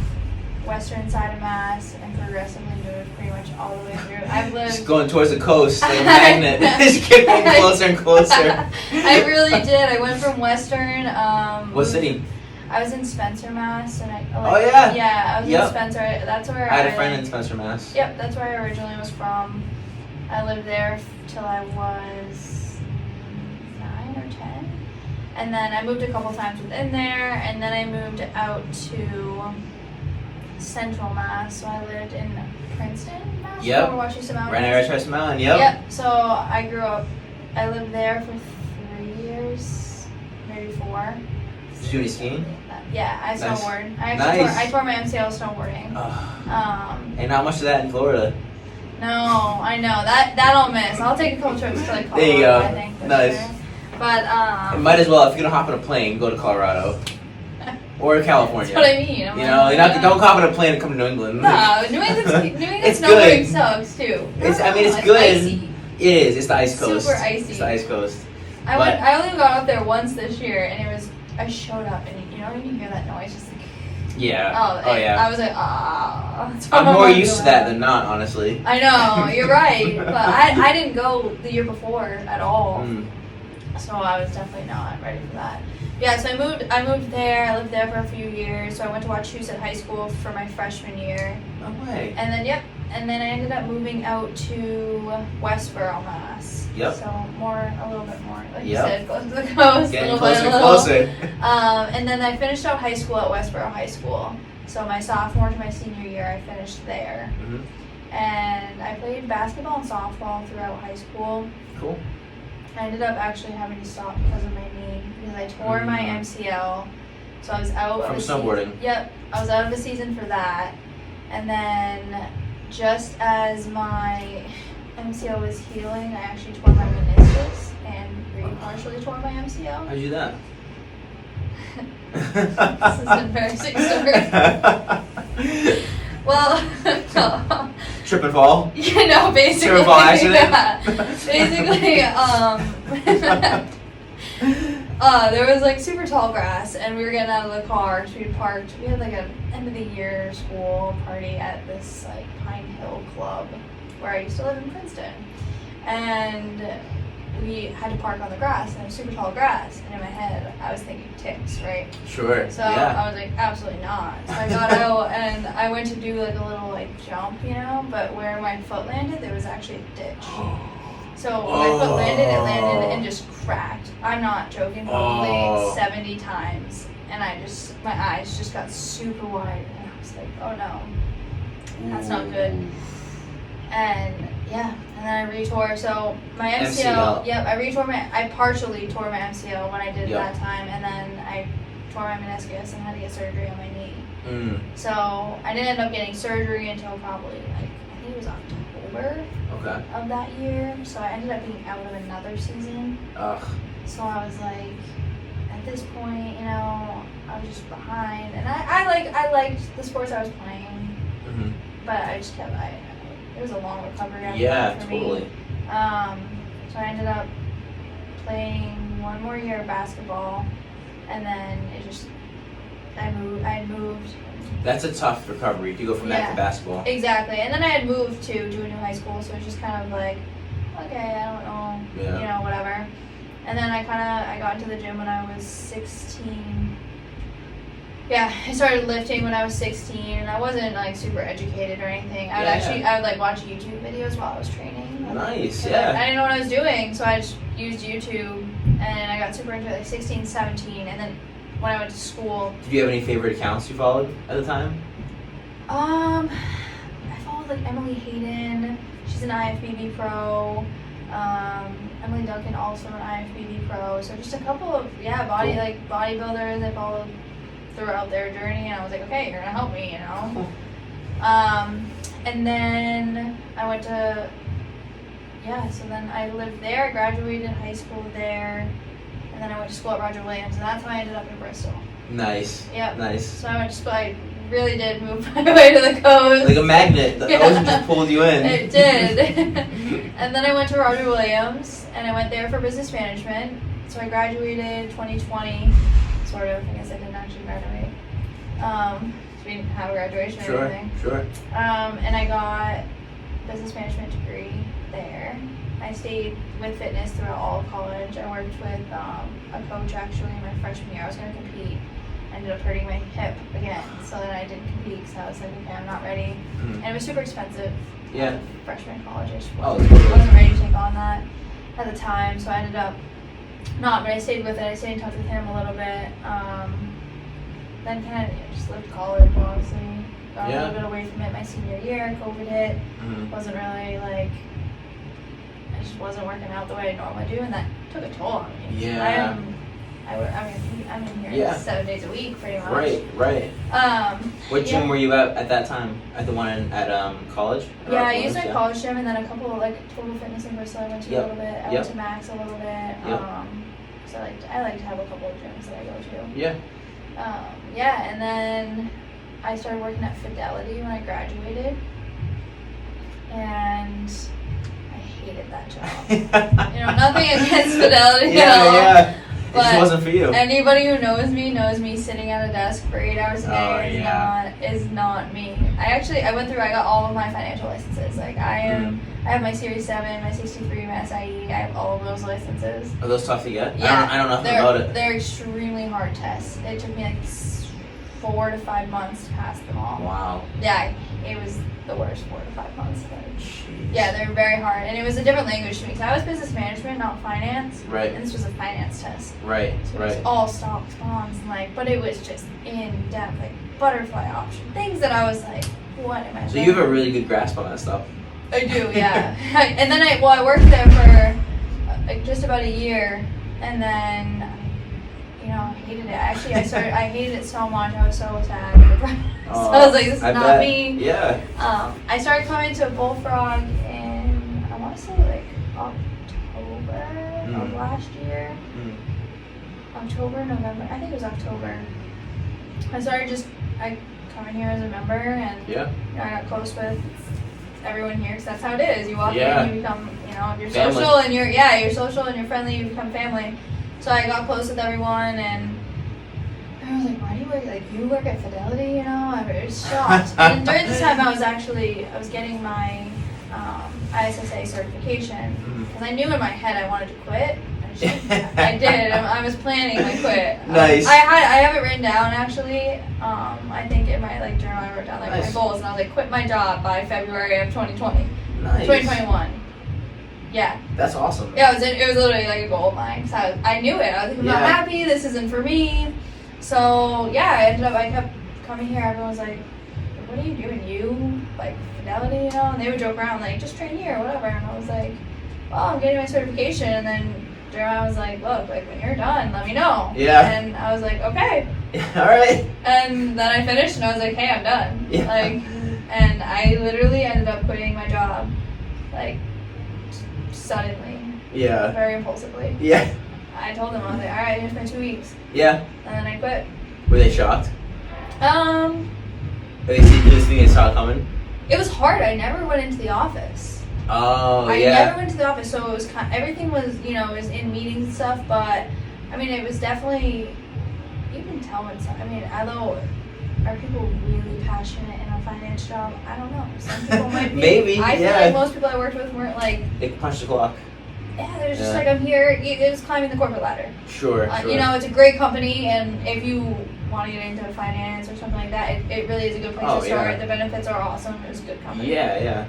western side of Mass and progressively moved pretty much all the way through. I've lived just going towards the coast, like a magnet. Just kept getting closer and closer. I really did. I went from western. What city? I was in Spencer, Mass, and I was in Spencer. That's where I had a friend in Spencer, Mass. Yep, that's where I originally was from. I lived there till I was 9 or 10, and then I moved a couple times within there, and then I moved out to Central Mass. So I lived in Princeton, Mass. Yep. Over Wachusett Mountain. Right near Wachusett Mountain. Yep. Yep. So I grew up. I lived there for 3 years, maybe 4. Did you do any skiing? Yeah, I snowboard. I actually tore my MCL snowboarding. And not much of that in Florida. No, I know that I'll miss. I'll take a couple trips to like Colorado. There you go. I think, Nice. sure. But might as well if you're gonna hop on a plane, go to Colorado or California. That's what I mean. Don't hop on a plane and come to New England. No, New England It's snowboarding good. sucks too. It's good. Icy. It is. It's the ice coast. Super icy. It's the ice coast. I only got up there once this year, and I showed up, and when you hear that noise, just like. Yeah. Yeah. I was like, ah. I'm more used to that than not, honestly. I know, you're right, but I didn't go the year before at all, so I was definitely not ready for that. Yeah, so I moved there. I lived there for a few years. So I went to Wachusett High School for my freshman year. No way. And then I ended up moving out to Westboro, Mass. Yep. So a little bit more, like you said, close to the coast. Getting closer and closer. And then I finished out high school at Westboro High School. So my sophomore to my senior year, I finished there. Mm-hmm. And I played basketball and softball throughout high school. Cool. I ended up actually having to stop because of my knee, because I tore my MCL. So I was out from snowboarding. Yep, I was out of the season for that. And then just as my MCL was healing, I actually tore my meniscus and partially tore my MCL. How'd you do that? This is an embarrassing story. Well, trip and fall? Yeah, no, basically. Trip and fall accident? Yeah. Basically, there was like super tall grass, and we were getting out of the car. So we had like an end of the year school party at this like Pine Hill Club where I used to live in Princeton. And we had to park on the grass, and it was super tall grass. And in my head, I was thinking ticks, right? Sure. So I was like, absolutely not. So I got out, and I went to do like a little like jump, but where my foot landed, there was actually a ditch. So when my foot landed, it landed and just cracked. I'm not joking, probably 70 times. And my eyes just got super wide, and I was like, oh no, that's not good. And yeah, and then I retore. So my MCL. Yep, I partially tore my MCL when I did it that time, and then I tore my meniscus and had to get surgery on my knee. So I didn't end up getting surgery until probably I think it was October of that year. So I ended up being out of another season. Ugh. So I was like, at this point, you know, I was just behind, and I liked the sports I was playing, Mm-hmm. but I just kept it was a long recovery after Yeah, that for totally. me. So I ended up playing one more year of basketball, and then I had moved. That's a tough recovery to go from that to basketball. Exactly, and then I had moved to do a new high school, so it was just kind of like, okay, I don't know, you know, whatever. And then I got into the gym when I was 16. Yeah, I started lifting when I was 16, and I wasn't like super educated or anything. I would like watch YouTube videos while I was training. Nice, I didn't know what I was doing, so I just used YouTube, and I got super into it like 16, 17, and then when I went to school. Did you have any favorite accounts you followed at the time? I followed like Emily Hayden. She's an IFBB pro. Emily Duncan, also an IFBB pro. So just a couple of bodybuilders I followed throughout their journey, and I was like, okay, you're gonna help me, you know. And then I went to so then I lived there. I graduated high school there, and then I went to school at Roger Williams, and that's how I ended up in Bristol. Nice. Yep. Nice. So I went to school. I really did move my way to the coast. Like a magnet. The ocean just pulled you in. It did. And then I went to Roger Williams, and I went there for business management. So I graduated 2020, sort of. I guess I didn't actually graduate. So we didn't have a graduation or anything. Sure. And I got business management degree there. I stayed with fitness throughout all of college. I worked with a coach actually my freshman year. I was going to compete. I ended up hurting my hip again, so then I didn't compete because I was like, okay, I'm not ready. Mm-hmm. And it was super expensive. Yeah. Freshman college, I just totally. wasn't ready to take on that at the time, so I ended up not, but I stayed with it. I stayed in touch with him a little bit. Then kind of just lived college, honestly. Got a little bit away from it my senior year. COVID hit. Mm-hmm. Wasn't really like, I just wasn't working out the way I normally do, and that took a toll on me. Yeah. I'm in here 7 days a week, pretty much. Right. What gym were you at that time? At the one at college? Yeah, I used my college gym, and then a couple like Total Fitness in Bristol I went to a little bit. I went to Max a little bit. So I like to have a couple of gyms that I go to. Yeah. And then I started working at Fidelity when I graduated, and I hated that job. Nothing against Fidelity at all. Yeah. It just wasn't for you. Anybody who knows me sitting at a desk for 8 hours a day is not me. I got all of my financial licenses. Like I have my Series 7, my 63, my SIE. I have all of those licenses. Are those tough to get? Yeah. I don't know nothing about it. They're extremely hard tests. It took me like 4 to 5 months to pass them all. Wow. Yeah, it was the worst 4 to 5 months. Jeez. Yeah, they're very hard, and it was a different language to me. So I was business management, not finance. Right. And this was a finance test. Right. So it was all stocks, bonds, and but it was just in depth, like butterfly option things that I was like, what am I? So you have a really good grasp on that stuff. I do, yeah. And then I worked there for like just about a year, and then I hated it. Actually, I hated it so much. I was so sad. So I was like, this is not me. Yeah. I started coming to Bullfrog in, I want to say like October of last year. October, November. I think it was October. I come in here as a member, and I got close with everyone here because that's how it is. You walk in, you become, if you're family. social and you're social and you're friendly, you become family. So I got close with everyone, and I was like, why do you work, you work at Fidelity, I was shocked. And during this time, I was getting my ISSA certification, because I knew in my head I wanted to quit. I did. I was planning my quit. Nice. I have it written down, actually. I think in my journal I wrote down my goals, and I was like, quit my job by February of 2020. Nice. 2021. Yeah. That's awesome. Yeah, it was literally like a goal of mine. So I knew it. I was like, I'm not happy. This isn't for me. So I kept coming here. Everyone was like, what are you doing? You Fidelity, And they would joke around just train here, whatever. And I was like, well, I'm getting my certification. And then Jeremiah was like, look, when you're done, let me know. Yeah. And I was like, okay. All right. And then I finished, and I was like, hey, I'm done. Yeah. And I literally ended up quitting my job, suddenly. Yeah. Very impulsively. Yeah. I told them, I was like, all right, here's my 2 weeks. Yeah. And then I quit. Were they shocked? It Did they see they saw it coming? was hard. I never went into the office. Oh, I yeah. never went to the office, so it was everything was, you know, was in meetings and stuff, but, I mean, it was definitely, you can tell when some, I mean, although, are people really passionate in a finance job? I don't know. Some people might be. Maybe, I feel yeah. like most people I worked with weren't like, They can punch the clock. yeah, they're just Yeah. like, I'm here. It was climbing the corporate ladder. Sure, sure. You know, it's a great company, and if you want to get into finance or something like that, it really is a good place to start. Yeah. The benefits are awesome. It's a good company. Yeah, yeah.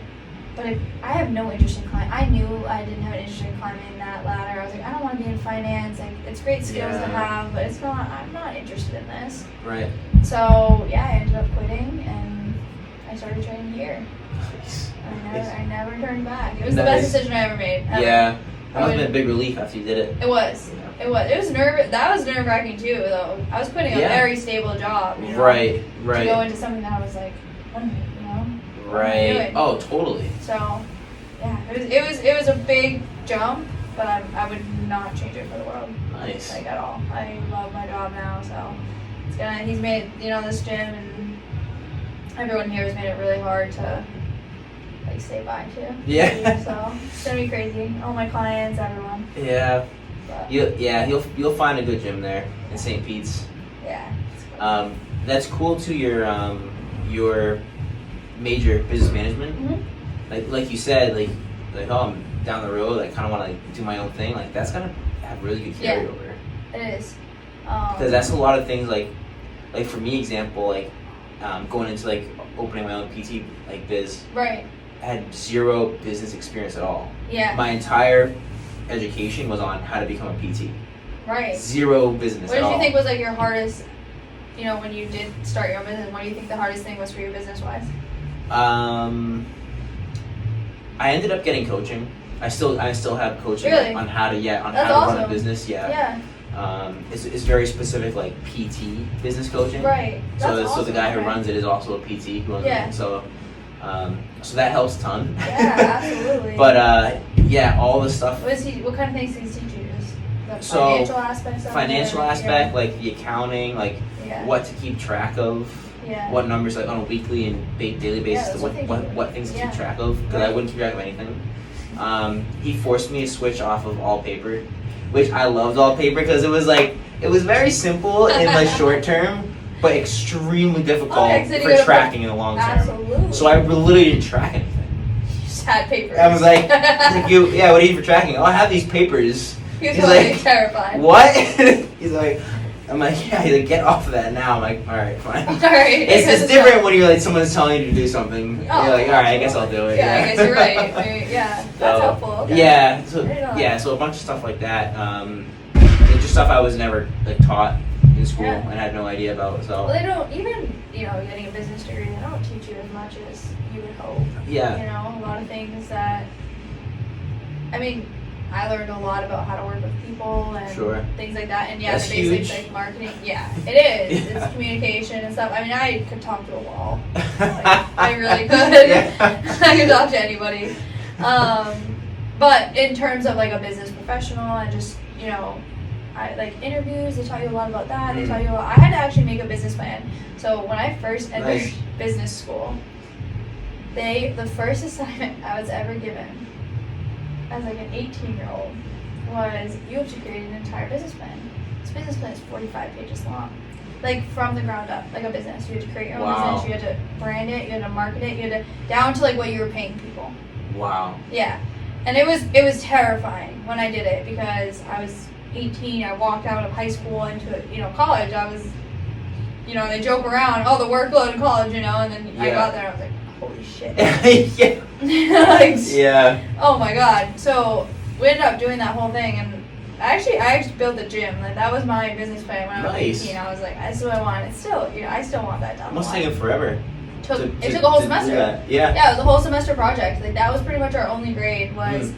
But if I have no interest in climbing, I knew I didn't have an interest in climbing that ladder. I was like, I don't want to be in finance. Like, it's great skills to have, but it's not. I'm not interested in this. Right. So yeah, I ended up quitting, and I started training here. Nice. I never turned back. It was the best decision I ever made. Yeah. That must have been a big relief after you did it. It was. It was that was nerve-wracking too, though. I was quitting a very stable job. You know, right. To go into something that I was like, what am I, you know? Right. Oh, totally. So, yeah, it was a big jump, but I would not change it for the world. Nice. Like at all. I love my job now, so he's made, you know, this gym, and everyone here has made it really hard to like say bye to. Yeah. So it's gonna be crazy. All my clients, everyone. Yeah. But, You'll find a good gym there in St. Pete's. yeah. That's cool too. Your major business management. Mm-hmm. Like you said, like oh, I'm down the road. I kind of want to do my own thing. Like that's gonna have really good carryover. Yeah, it is. Because that's a lot of things. Like for me, example, like going into like opening my own PT like biz. Right. I had zero business experience at all. Yeah. My entire education was on how to become a PT. Right. Zero business What at did all. you think was like your hardest, you know, when you did start your own business, what do you think the hardest thing was for you business-wise? I ended up getting coaching. I still have coaching Really? on how to That's run a awesome. business. Yeah. It's very specific, like PT business coaching. Right. That's So the guy who okay. runs it is also a PT who runs Yeah. it. So that helps a ton. Yeah, absolutely. But all the stuff. What kind of things does he teach you? Just the So, financial aspects of it? Financial aspect, like the accounting, like Yeah. what to keep track of. Yeah. What numbers, like on a weekly and daily basis, that's what they do. what things to Yeah. keep track of, because I Right. wouldn't keep track of anything. He forced me to switch off of all paper, which I loved all paper because it was very simple in the short term, but extremely difficult Okay, so you for gotta tracking in the long term. Absolutely. So I literally didn't track anything. You just had papers. I was like, what do you need for tracking? Oh, I have these papers. He was He's like, like, terrified. What? He's like, I'm like, yeah. He's like, get off of that now. I'm like, all right, fine. All right. It's different when you're like someone's telling you to do something. You're like, all right, I guess I'll do it. Yeah, I guess you're right. I mean, yeah, that's helpful. Okay. Yeah, so I didn't know that. so a bunch of stuff like that. Just stuff I was never like taught in school Yeah. and had no idea about. So Well, they don't even, you know, getting a business degree, they don't teach you as much as you would hope. yeah, You know, a lot of things that, I mean, I learned a lot about how to work with people and Sure. things like that. And yeah, That's the basics huge. like marketing. Yeah, it is. Yeah. It's communication and stuff. I mean, I could talk to a wall. Like, I really could. Yeah. I could talk to anybody. But in terms of like a business professional and just, you know, I like interviews, they taught you a lot about that. They taught you I had to actually make a business plan. So when I first entered Nice. business school, the first assignment I was ever given as like an 18-year-old was you have to create an entire business plan. This business plan is 45 pages long. Like from the ground up, like a business. You had to create your own Wow. business, you had to brand it, you had to market it, you had to down to like what you were paying people. wow. Yeah. And it was terrifying when I did it because I was 18, I walked out of high school into, you know, college. I was, you know, they joke around, oh, the workload in college, you know, and then I Yeah. got there and I was like, holy shit. yeah. Like, Yeah. oh my god. So we ended up doing that whole thing, and I actually built the gym. Like that was my business plan when I was Nice. 18. I was like, this is what I want. It's still, you know, I still want that down It the must line. take him forever. It took a whole to do semester. that. Yeah. Yeah, it was a whole semester project. Like that was pretty much our only grade was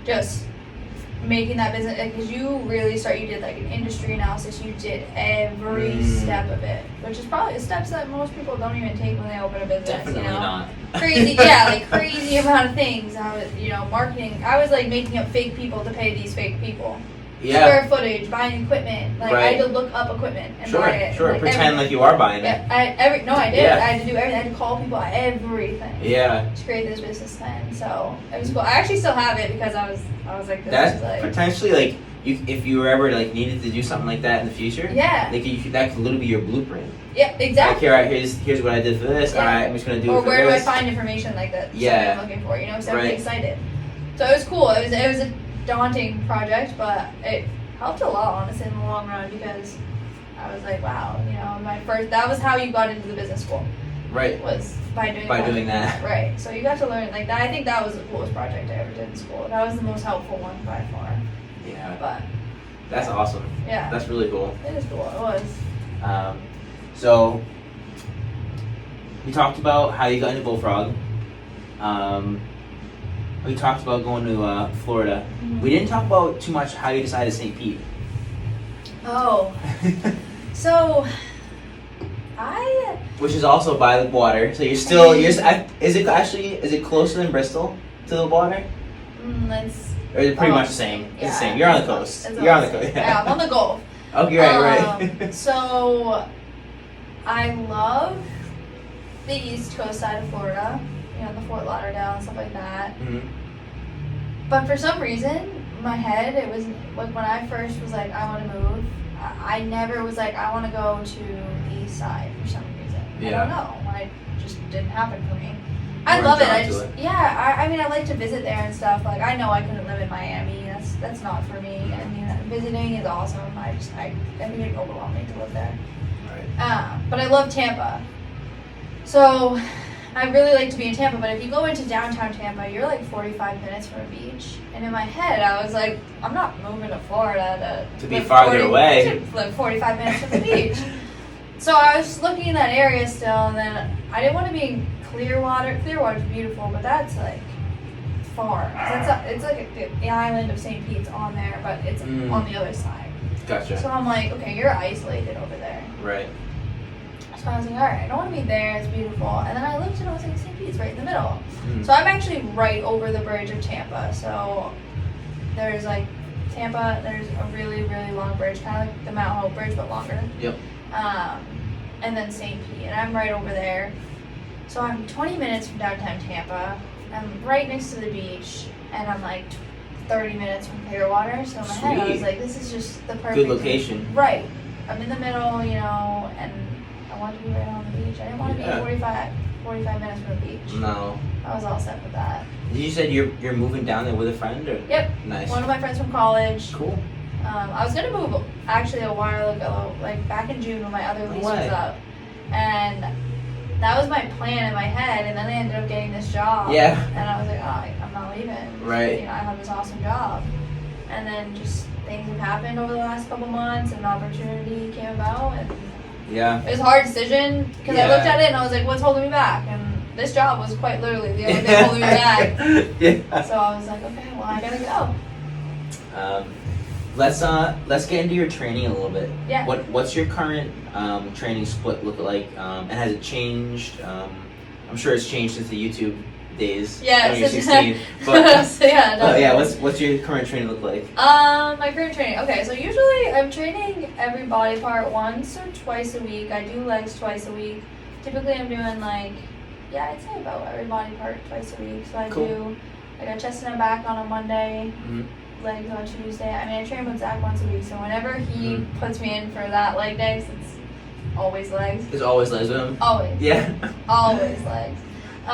just making that business, because you really you did like an industry analysis, you did every step of it, which is probably steps that most people don't even take when they open a business. Definitely you know? not. Crazy, yeah, like crazy amount of things. I was, you know, marketing. I was like making up fake people to pay these fake people. square footage, buying equipment. Like, I Right. had to look up equipment and Sure, buy it. sure. Like, Pretend everything. like you are buying it. Yeah, I did. Yeah. I had to do everything. I had to call people, everything. Yeah. To create this business plan. So it was cool. I actually still have it because I was like, this That's is like. potentially like if you were ever like needed to do something like that in the future. Yeah. Like that could literally be your blueprint. Yeah, exactly. Like here's what I did for this. Yeah. All right, I'm just gonna do Or it for where do I this. find information like that? Yeah. I'm looking for, you know, so I'm Right. really excited. So it was cool. It was a daunting project, but it helped a lot, honestly, in the long run because I was like, wow, you know, that was how you got into the business school. Right. Was by doing that. Right. So you got to learn like that. I think that was the coolest project I ever did in school. That was the most helpful one by far. Yeah. But That's awesome. yeah. That's really cool. It is cool. It was. So we talked about how you got into Bullfrog. We talked about going to Florida. Mhm. We didn't talk about too much how you decided St. Pete. Oh. So Which is also by the water. So you're still is it closer than Bristol to the water? Or is it pretty much the same? It's the same. You're on the coast. You're on the coast. Yeah, I'm on the Gulf. Okay, right. So I love the East Coast side of Florida, you know, the Fort Lauderdale and stuff like that. Mhm. But for some reason, my head, it was like when I first was like, I want to move, I never was like, I want to go to the East Side for some reason. Yeah. I don't know. It just didn't happen for me. I Weren't love it. drawn I to just, it. yeah. I mean, I like to visit there and stuff. Like, I know I couldn't live in Miami. That's not for me. I mean, visiting is awesome. I think it'd overwhelm me to live there. Right. But I love Tampa. So I really like to be in Tampa. But if you go into downtown Tampa, you're like 45 minutes from a beach. And in my head, I was like, I'm not moving to Florida To be live farther away. To live 45 minutes from the beach. So I was looking in that area still, and then I didn't want to be in Clearwater. Clearwater's beautiful, but that's like far. It's like the island of St. Pete's on there, but it's on the other side. Gotcha. So I'm like, okay, you're isolated over there. Right. So I was like, all right, I don't want to be there. It's beautiful. And then I looked and I was like, St. Pete's right in the middle. Mm. So I'm actually right over the bridge of Tampa. So there's like Tampa. There's a really, really long bridge, kind of like the Mount Hope Bridge, but longer. Yep. And then St. Pete, and I'm right over there. So I'm 20 minutes from downtown Tampa. I'm right next to the beach, and I'm like 30 minutes from Clearwater. So in my head, I was Sweet. like, this is just the perfect. Good location. Right. I'm in the middle, you know, and I wanted to be right on the beach. I didn't want to Yeah. be 45 minutes from the beach. No. I was all set with that. You said you're moving down there with a friend, or? Yep. Nice. One of my friends from college. Cool. I was gonna move actually a while ago, like back in June when my other lease was up, and that was my plan in my head. And then I ended up getting this job. Yeah. And I was like, oh, I'm not leaving. Right. You know, I have this awesome job, and then just things have happened over the last couple months, and an opportunity came about, and Yeah. it was a hard decision because I looked at it and I was like, what's holding me back? And this job was quite literally the only thing holding me back. Yeah. So I was like, okay, well, I gotta go. Let's get into your training a little bit. Yeah. What's your current training split look like? And has it changed? I'm sure it's changed since the YouTube days. Yeah, when you're since- 16. But So yeah, oh, yeah. definitely. What's your current training look like? My current training. Okay, so usually I'm training every body part once or twice a week. I do legs twice a week. Typically I'm doing like, yeah, I'd say about every body part twice a week. So I do like a chest and a back on a Monday, legs on Tuesday. I mean, I train with Zach once a week, so whenever he puts me in for that leg day, 'cause it's always legs. There's always legs with him. Always. Yeah. Always legs.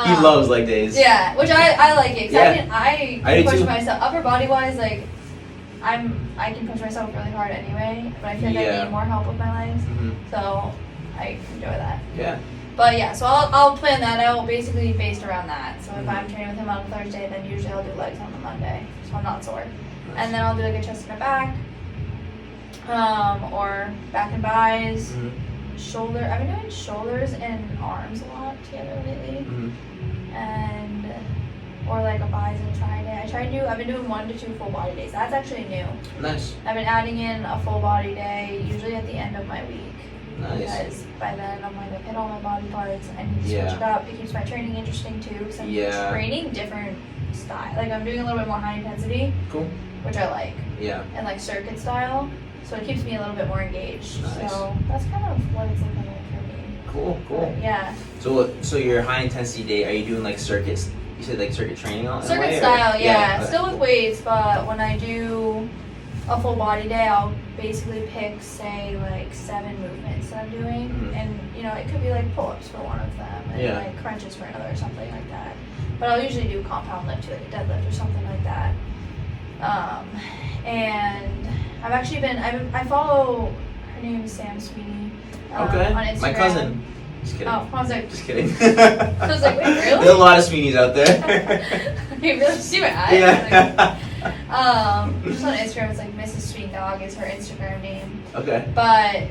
He loves leg days. Yeah, which I like it. 'Cause Yeah. I I do push too. myself upper body wise. Like I can push myself really hard anyway, but I feel like I Yeah. need more help with my legs, Mhm. so I enjoy that. Yeah. But yeah, so I'll plan that out basically based around that. So if I'm training with him on Thursday, then usually I'll do legs on the Monday, so I'm not sore. And then I'll do like a chest and a back, or back and buys, shoulder. I've been doing shoulders and arms a lot together lately, and or like a buys and try day. I've been doing 1 to 2 full body days. That's actually new. Nice. I've been adding in a full body day usually at the end of my week. Nice. Because by then I'm like, I've hit all my body parts and I need to switch it up. It keeps my training interesting too, because I'm training different style. Like I'm doing a little bit more high intensity, Cool. which I like. Yeah. and like circuit style. So it keeps me a little bit more engaged. Nice. So that's kind of what it's looking like for me. Cool. But, yeah. So your high intensity day, are you doing like circuits? You said like circuit training on Circuit style, yeah. Still with cool. weights, but when I do a full body day, I'll basically pick, say, like 7 movements that I'm doing, and you know, it could be like pull-ups for one of them, and like crunches for another, or something like that. But I'll usually do compound lift to like a deadlift or something like that. And I've actually been, I follow, her name is Sam Sweeney, on Instagram. My cousin. Just kidding. Oh, I was like, just kidding. I was like, wait, really? There's a lot of Sweeneys out there. You really see my eyes? Yeah. Just on Instagram, it's like Mrs. Sweet Dog is her Instagram name. Okay. But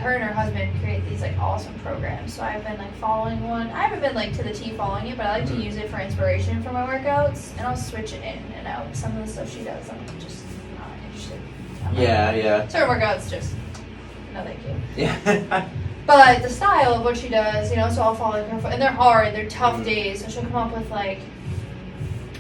her and her husband create these like awesome programs. So I've been like following one. I haven't been like to the T following it, but I like to use it for inspiration for my workouts, and I'll switch it in and out. Some of the stuff she does, I'm just not interested. Yeah. Certain workouts, just no thank you. Yeah. But the style of what she does, you know, so I'll follow her, and they're hard, they're tough days. So she'll come up with like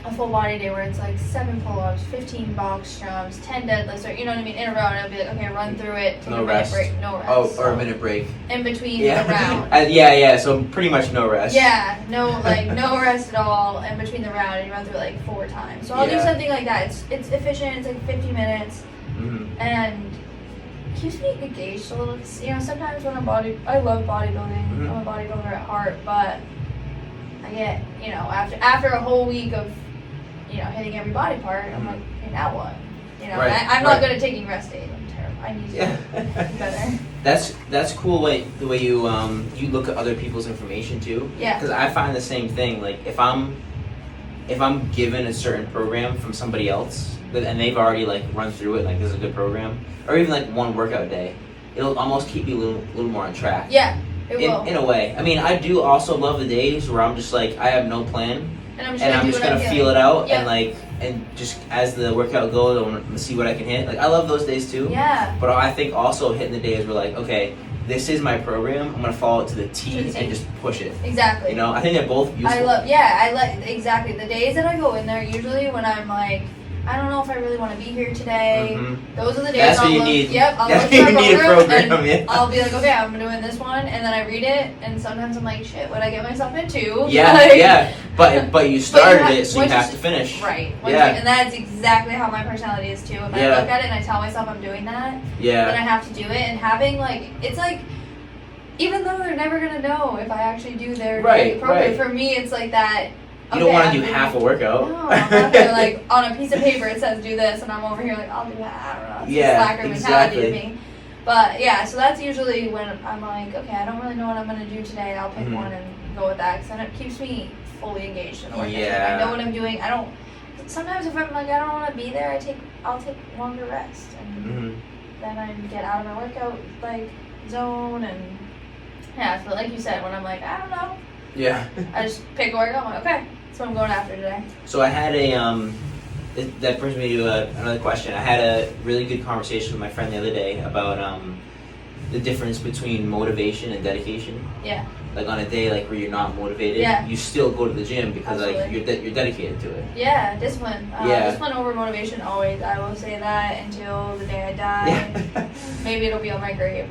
a full body day where it's like 7 pull-ups, 15 box jumps, 10 deadlifts, or you know what I mean, in a row, and I'll be like, okay, run through it, take No a rest. minute break, no rest. Oh, or so a minute break. in between Yeah. the round. Yeah. So pretty much no rest. Yeah, no rest at all in between the round, and you run through it like 4 times. So I'll do something like that. It's efficient. It's like 50 minutes, and keeps me engaged a little. You know, sometimes when I love bodybuilding. I'm a bodybuilder at heart, but I get, you know, after a whole week of, you know, hitting every body part, I'm like, okay, now what? You know, I'm not good at taking rest days. I'm terrible. I need to be better. That's cool the way you look at other people's information too. Yeah. Because I find the same thing. Like if I'm given a certain program from somebody else, and they've already like run through it, like this is a good program, or even like one workout day, it'll almost keep you a little more on track. Yeah, it will. In a way. I mean, I do also love the days where I'm just like I have no plan. And I'm just gonna feel it out, and just as the workout goes, I want to see what I can hit. Like I love those days too. Yeah. But I think also hitting the days where like, okay, this is my program. I'm gonna follow it to the T and just push it. Exactly. You know, I think they're both useful. I like exactly the days that I go in there. Usually when I'm like, I don't know if I really want to be here today. Those are the days That's I'll what you look. need. Yep, I'll That's look what at you my need a program, program, and I'll be like, okay, I'm doing this one, and then I read it, and sometimes I'm like, shit, what I get myself into? Yeah. But you started it, so you have to finish. Right. And that's exactly how my personality is too. If I look at it and I tell myself I'm doing that, then I have to do it. And having like, it's like, even though they're never gonna know if I actually do their program, for me it's like that. You don't want to do half a workout. No, I'm not gonna, like on a piece of paper it says do this, and I'm over here like I'll do that. I don't know. It's a slacker mentality to me. But yeah, so that's usually when I'm like, okay, I don't really know what I'm gonna do today. I'll pick one and go with that, because then it keeps me fully engaged in the workout. I know what I'm doing. I don't. Sometimes if I'm like I don't want to be there, I'll take longer rest, and then I get out of my workout like zone, and yeah. So like you said, when I'm like I don't know. Yeah. I just pick a workout. I'm like, okay, that's what I'm going after today. So I had that brings me to another question. I had a really good conversation with my friend the other day about the difference between motivation and dedication. Yeah. Like on a day like where you're not motivated, you still go to the gym because like you're dedicated to it. Yeah, discipline. Discipline over motivation always. I will say that until the day I die. Yeah. Maybe it'll be on my grave.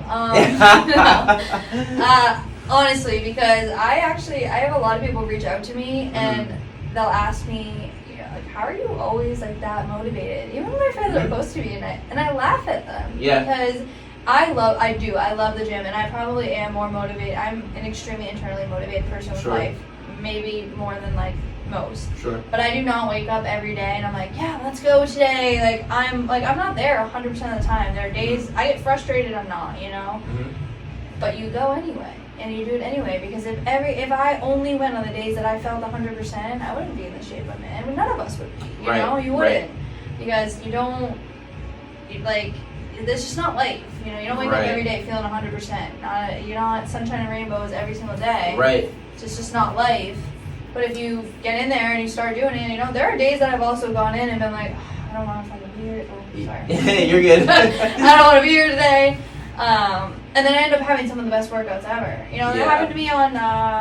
Honestly, because I have a lot of people reach out to me and they'll ask me, like, how are you always like that motivated? Even when my friends are close to me, and I laugh at them. Yeah. Because I love the gym, and I probably am more motivated. I'm an extremely internally motivated person with life, maybe more than like most. Sure. But I do not wake up every day and I'm like, yeah, let's go today. I'm not there 100% of the time. There are days I get frustrated. I'm not, you know. But you go anyway. And you do it anyway, because if I only went on the days that I felt 100%, I wouldn't be in the shape I'm in. I mean, none of us would be, you know? You wouldn't. Because this is not life, you know? You don't wake up every day feeling 100%. You're not sunshine and rainbows every single day. Right. It's just not life. But if you get in there and you start doing it, you know, there are days that I've also gone in and been like, oh, I don't want to fucking be here. Oh, sorry. You're good. I don't want to be here today. And then I end up having some of the best workouts ever. You know, that happened to me on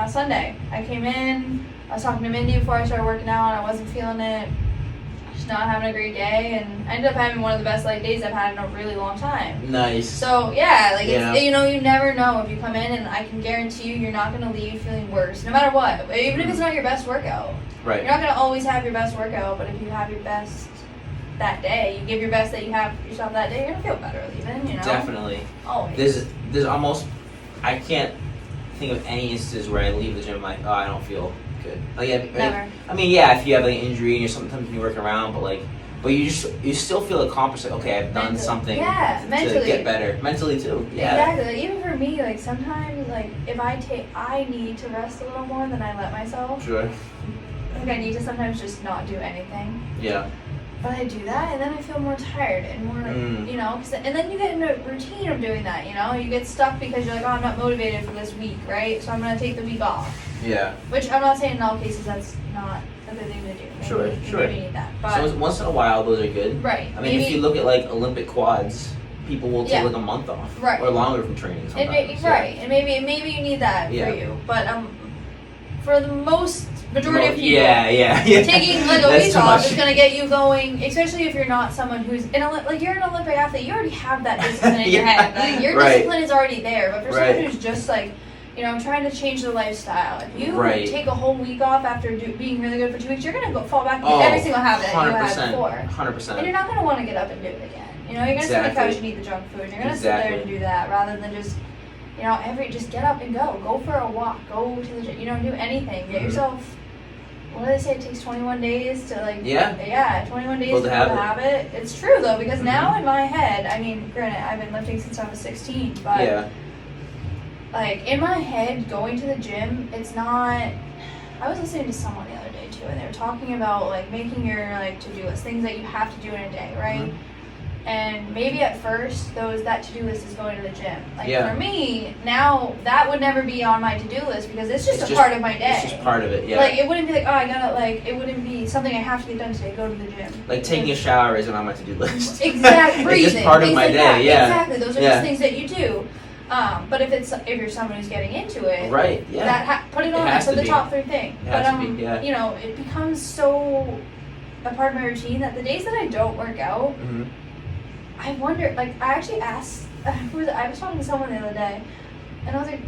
Sunday. I came in, I was talking to Mindy before I started working out, and I wasn't feeling it. just not having a great day, and I ended up having one of the best leg days I've had in a really long time. Nice. So yeah, like it's, you know, you never know if you come in, and I can guarantee you're not gonna leave feeling worse, no matter what. Even if it's not your best workout. Right. You're not gonna always have your best workout, but if you have your best that day, you give your best that you have yourself that day, you're gonna feel better leaving. You know. Definitely. Always. There's almost, I can't think of any instances where I leave the gym like, oh, I don't feel good. Like, Never. I mean, yeah, if you have like an injury and you're sometimes you work around, but you still feel accomplished. Like, okay, I've done something to get better. Mentally too. Yeah. Exactly. Like, even for me, like sometimes, like if I need to rest a little more than I let myself. Sure. Like I need to sometimes just not do anything. Yeah. But I do that, and then I feel more tired and more, you know, and then you get in a routine of doing that, you know? You get stuck because you're like, oh, I'm not motivated for this week, right? So I'm going to take the week off. Yeah. Which I'm not saying in all cases that's not a good thing to do. Maybe, Sure. Maybe you need that. But so once in a while, those are good. Right. I mean, if you look at like Olympic quads, people will take like a month off. Right. Or longer from training sometimes. Right. And maybe you need that for you. But for the majority of people, taking like a week off is going to get you going, especially if you're not someone who's like you're an Olympic athlete. You already have that discipline in your head. Like your discipline is already there. But for someone who's just like, you know, trying to change their lifestyle, if you take a whole week off after being really good for 2 weeks, you're going to fall back into every single habit that you had before. 100%. And you're not going to want to get up and do it again. You know, you're going to sit on the couch and eat the junk food. And you're going to sit there and do that rather than just, you know, just get up and go. Go for a walk. Go to the gym. You know, do anything. Get yourself. What do they say? It takes 21 days to 21 days to build a habit. It's true though, because now in my head, I mean, granted, I've been lifting since I was 16, but like in my head, going to the gym, it's not. I was listening to someone the other day too, and they were talking about like making your like to-do list, things that you have to do in a day, right? Mm-hmm. And maybe at first, that to-do list is going to the gym. Like for me, now that would never be on my to-do list because it's just a part of my day. It's just part of it, yeah. Like it wouldn't be like, oh, I gotta like, it wouldn't be something I have to get done today. Go to the gym. Like taking a shower isn't on my to-do list. Exactly, breathing. It's just part of my day. That. Yeah. Exactly, those are just things that you do. But if you're someone who's getting into it, put it on there for the top 3 things. But you know, it becomes so a part of my routine that the days that I don't work out. Mm-hmm. I wonder, like, I actually asked, I was talking to someone the other day, and I was like,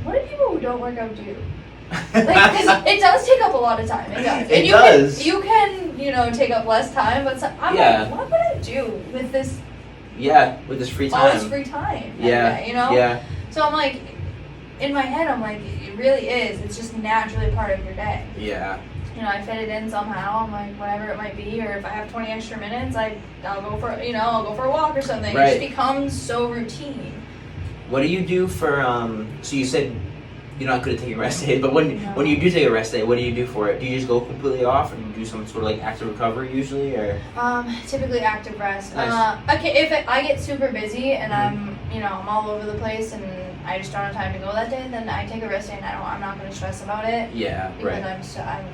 what do people who don't work out do? Like, because it does take up a lot of time, it does. It does. You can, you know, take up less time, but I'm like, what would I do with this? Yeah, with this free time. All this free time. Day, you know? Yeah. So I'm like, in my head, I'm like, it really is. It's just naturally part of your day. Yeah. You know, I fit it in somehow. I'm like, whatever it might be, or if I have 20 extra minutes, I'll go for a walk or something. Right. It just becomes so routine. What do you do for so you said you're not good at taking rest days, but when you do take a rest day, what do you do for it? Do you just go completely off and do some sort of like active recovery usually, or? Typically active rest. Nice. Okay, if I get super busy and I'm all over the place and I just don't have time to go that day, then I take a rest day and I'm not going to stress about it. Yeah, because I'm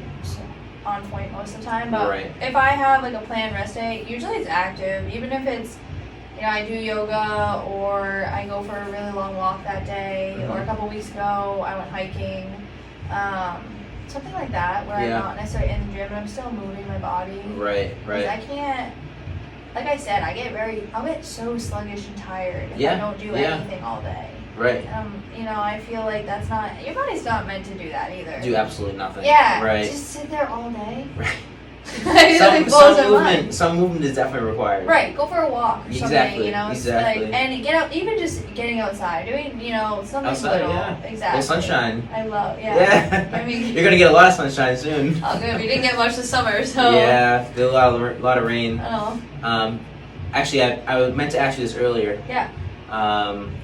on point most of the time. But if I have like a planned rest day, usually it's active, even if it's, you know, I do yoga or I go for a really long walk that day, or a couple weeks ago I went hiking, something like that, where I'm not necessarily in the gym, but I'm still moving my body. Right. I can't, like I said, I'll get so sluggish and tired if I don't do anything all day. Right. You know, I feel like that's not, your body's not meant to do that either. Do absolutely nothing. Yeah. Right. Just sit there all day. Right. Some movement is definitely required. Right. Go for a walk or something, you know. Exactly. Like, and get out, even just getting outside, doing, you know, something outside, little. Yeah. Exactly. Well, sunshine. I love, I mean, you're gonna get a lot of sunshine soon. Oh, good. We didn't get much this summer, so. Yeah, there's a lot of rain. Oh. Actually, I meant to ask you this earlier. Yeah.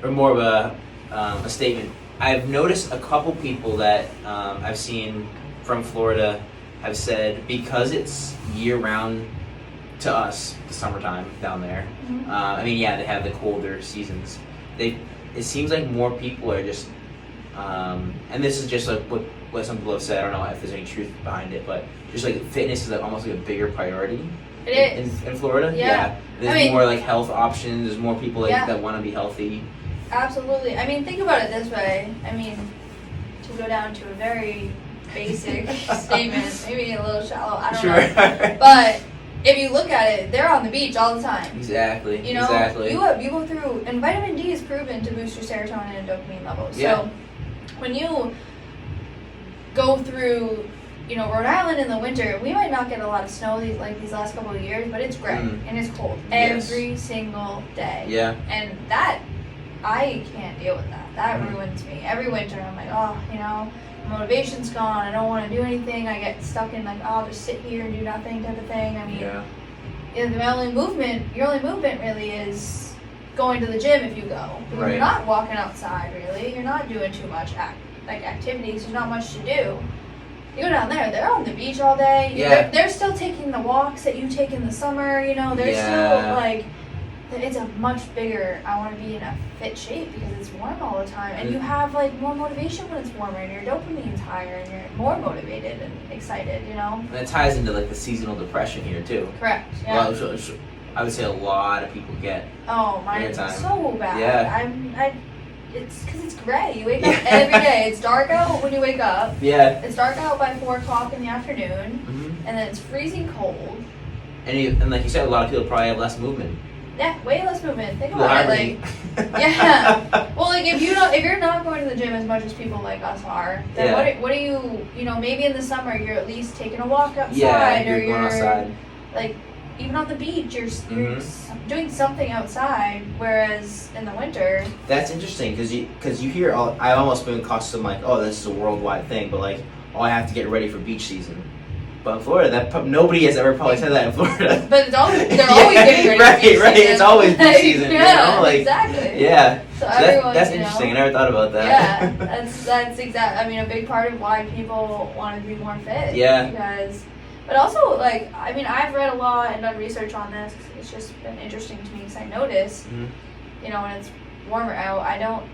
Or more of a statement. I've noticed a couple people that I've seen from Florida have said because it's year-round to us, the summertime down there. Mm-hmm. I mean, they have the colder seasons. It seems like more people are just, and this is just like what some people have said. I don't know if there's any truth behind it, but just like fitness is like almost like a bigger priority. It is in Florida. Yeah. There's more like health options. There's more people that want to be healthy. Absolutely. I mean, think about it this way. I mean, to go down to a very basic statement, maybe a little shallow, I don't know. But if you look at it, they're on the beach all the time. Exactly. You know, exactly. you go through, and vitamin D is proven to boost your serotonin and dopamine levels. Yeah. So when you go through, you know, Rhode Island in the winter, we might not get a lot of snow these last couple of years, but it's gray and it's cold every single day. Yeah. And that, I can't deal with that. That ruins me. Every winter, I'm like, oh, you know, motivation's gone. I don't want to do anything. I get stuck in like, oh, I'll just sit here and do nothing type of thing. I mean, your only movement really is going to the gym if you go. Right. You're not walking outside really. You're not doing too much activities. There's not much to do. You go down there, they're on the beach all day. Yeah. They're still taking the walks that you take in the summer, you know. They're still like, it's a much bigger, I want to be in a fit shape because it's warm all the time. And you have like more motivation when it's warmer and your dopamine's higher and you're more motivated and excited, you know. And it ties into like the seasonal depression here too. Correct, yeah. Well, I would say a lot of people get. Oh, mine is so bad. Yeah. It's because it's gray. You wake up every day. It's dark out when you wake up. Yeah. It's dark out by 4 o'clock in the afternoon, and then it's freezing cold. And like you said, a lot of people probably have less movement. Yeah, way less movement. Think about it, like, yeah. Well, like if you're not going to the gym as much as people like us are, then what do you know? Maybe in the summer you're at least taking a walk outside, or you're going outside. Like even on the beach, you're doing something outside. Whereas in the winter, that's interesting because you hear I've almost been accustomed like, oh, this is a worldwide thing, but like, oh, I have to get ready for beach season. But in Florida, nobody has ever probably said that in Florida. But they're always getting ready for beach season. It's always beach season. Yeah, you know? Like, exactly. Yeah. So everyone, that's interesting. I never thought about that. Yeah, that's exact. I mean, a big part of why people want to be more fit. Yeah. But also, like, I mean, I've read a lot and done research on this. It's just been interesting to me because I notice, you know, when it's warmer out, I don't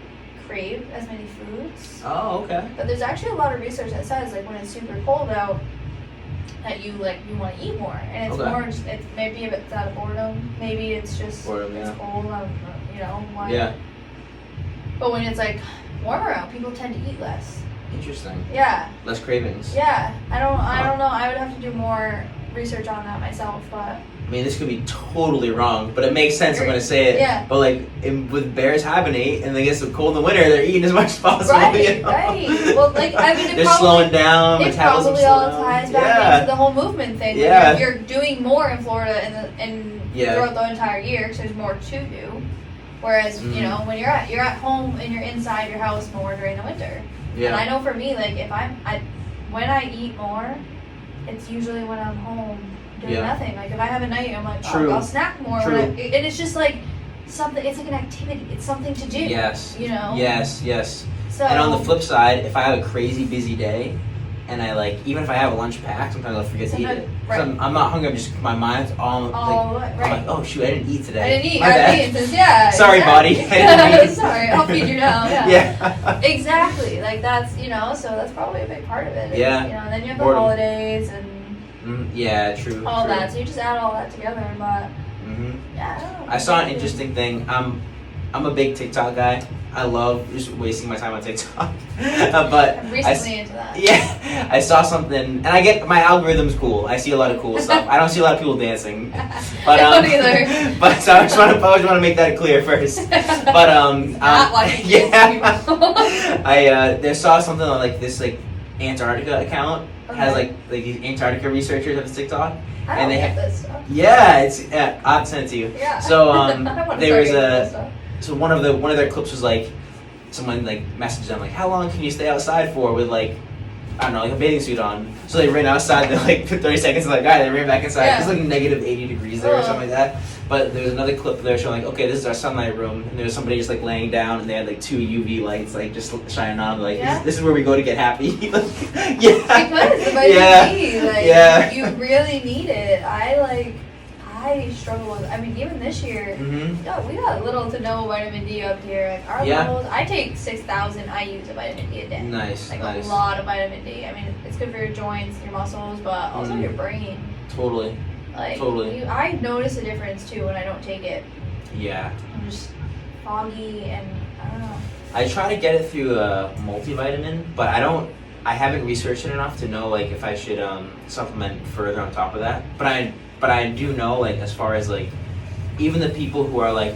crave as many foods. Oh, okay. But there's actually a lot of research that says, like, when it's super cold out, that you want to eat more, and it's more. It's maybe if it's out of boredom, maybe it's just boredom, it's cold. You know why? Yeah. But when it's like warmer out, people tend to eat less. Interesting. Yeah. Less cravings. Yeah. I don't know. I would have to do more research on that myself, but. I mean, this could be totally wrong, but it makes sense. I'm going to say it. Yeah. But like, with bears hibernate and they get so cold in the winter, they're eating as much as possible. Right. You know? Right. Well, like I mean, they're slowing down. It probably all ties back into the whole movement thing. Yeah. You're doing more in Florida throughout the entire year because there's more to do. Whereas you know when you're at home and you're inside your house more during the winter. Yeah. And I know for me, like if when I eat more, it's usually when I'm home doing nothing. Like if I have a night, I'm like, oh, I'll snack more. And it's just like something. It's like an activity. It's something to do. Yes. You know. Yes. So, and on the flip side, if I have a crazy busy day, and I like, even if I have a lunch packed, sometimes I'll forget to eat it. Right. I'm not hungry. I'm just my mind's all like, I'm like, oh shoot, I didn't eat today. I didn't eat. My bad. Sorry, exactly. Body. I didn't eat. Sorry, I'll feed you now. Yeah. Exactly. Like that's so that's probably a big part of it. Yeah. And then you have the holidays and. Yeah, true. All that. So you just add all that together, but. Yeah. I don't know. I saw an interesting thing. I'm a big TikTok guy. I love just wasting my time on TikTok. But I'm recently into that. Yeah, I saw something, and I get my algorithm's cool. I see a lot of cool stuff. I don't see a lot of people dancing. But I don't either. But so I just want to make that clear first. But not like I saw something on like this like Antarctica account has like these Antarctica researchers have TikTok. And they have this stuff. Yeah, it's I'll send it to you. Yeah. So there was so one of their clips was like someone like messaged them like, how long can you stay outside for with like I don't know, like a bathing suit on. So they ran outside, they like put 30 seconds and like alright, they ran back inside. It was like negative 80 degrees there or something like that. But there was another clip there showing like, okay, this is our sunlight room, and there was somebody just like laying down and they had like 2 UV lights like just shining on, like this is where we go to get happy. Like, because the vitamin D, like you really need it. I struggle with. I mean, even this year, we got little to no vitamin D up here. Like our levels, I take 6,000 IUs of vitamin D a day. Nice, like a lot of vitamin D. I mean, it's good for your joints, your muscles, but also your brain. Totally. Like I notice a difference too when I don't take it. Yeah. I'm just foggy and I don't know. I try to get it through a multivitamin, but I haven't researched it enough to know like if I should supplement further on top of that. But but I do know, like, as far as like, even the people who are like,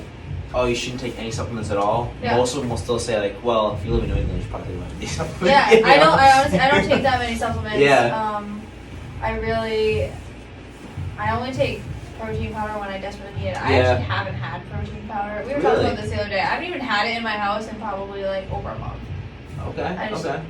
oh, you shouldn't take any supplements at all. Yeah. Most of them will still say like, well, if you live in New England, you should probably take these supplements. Yeah, you know? I honestly I don't take that many supplements. Yeah. I only take protein powder when I desperately need it. I Yeah. actually haven't had protein powder. We were talking Really? about this the other day. I haven't even had it in my house in probably like over a month. Okay. I just Okay.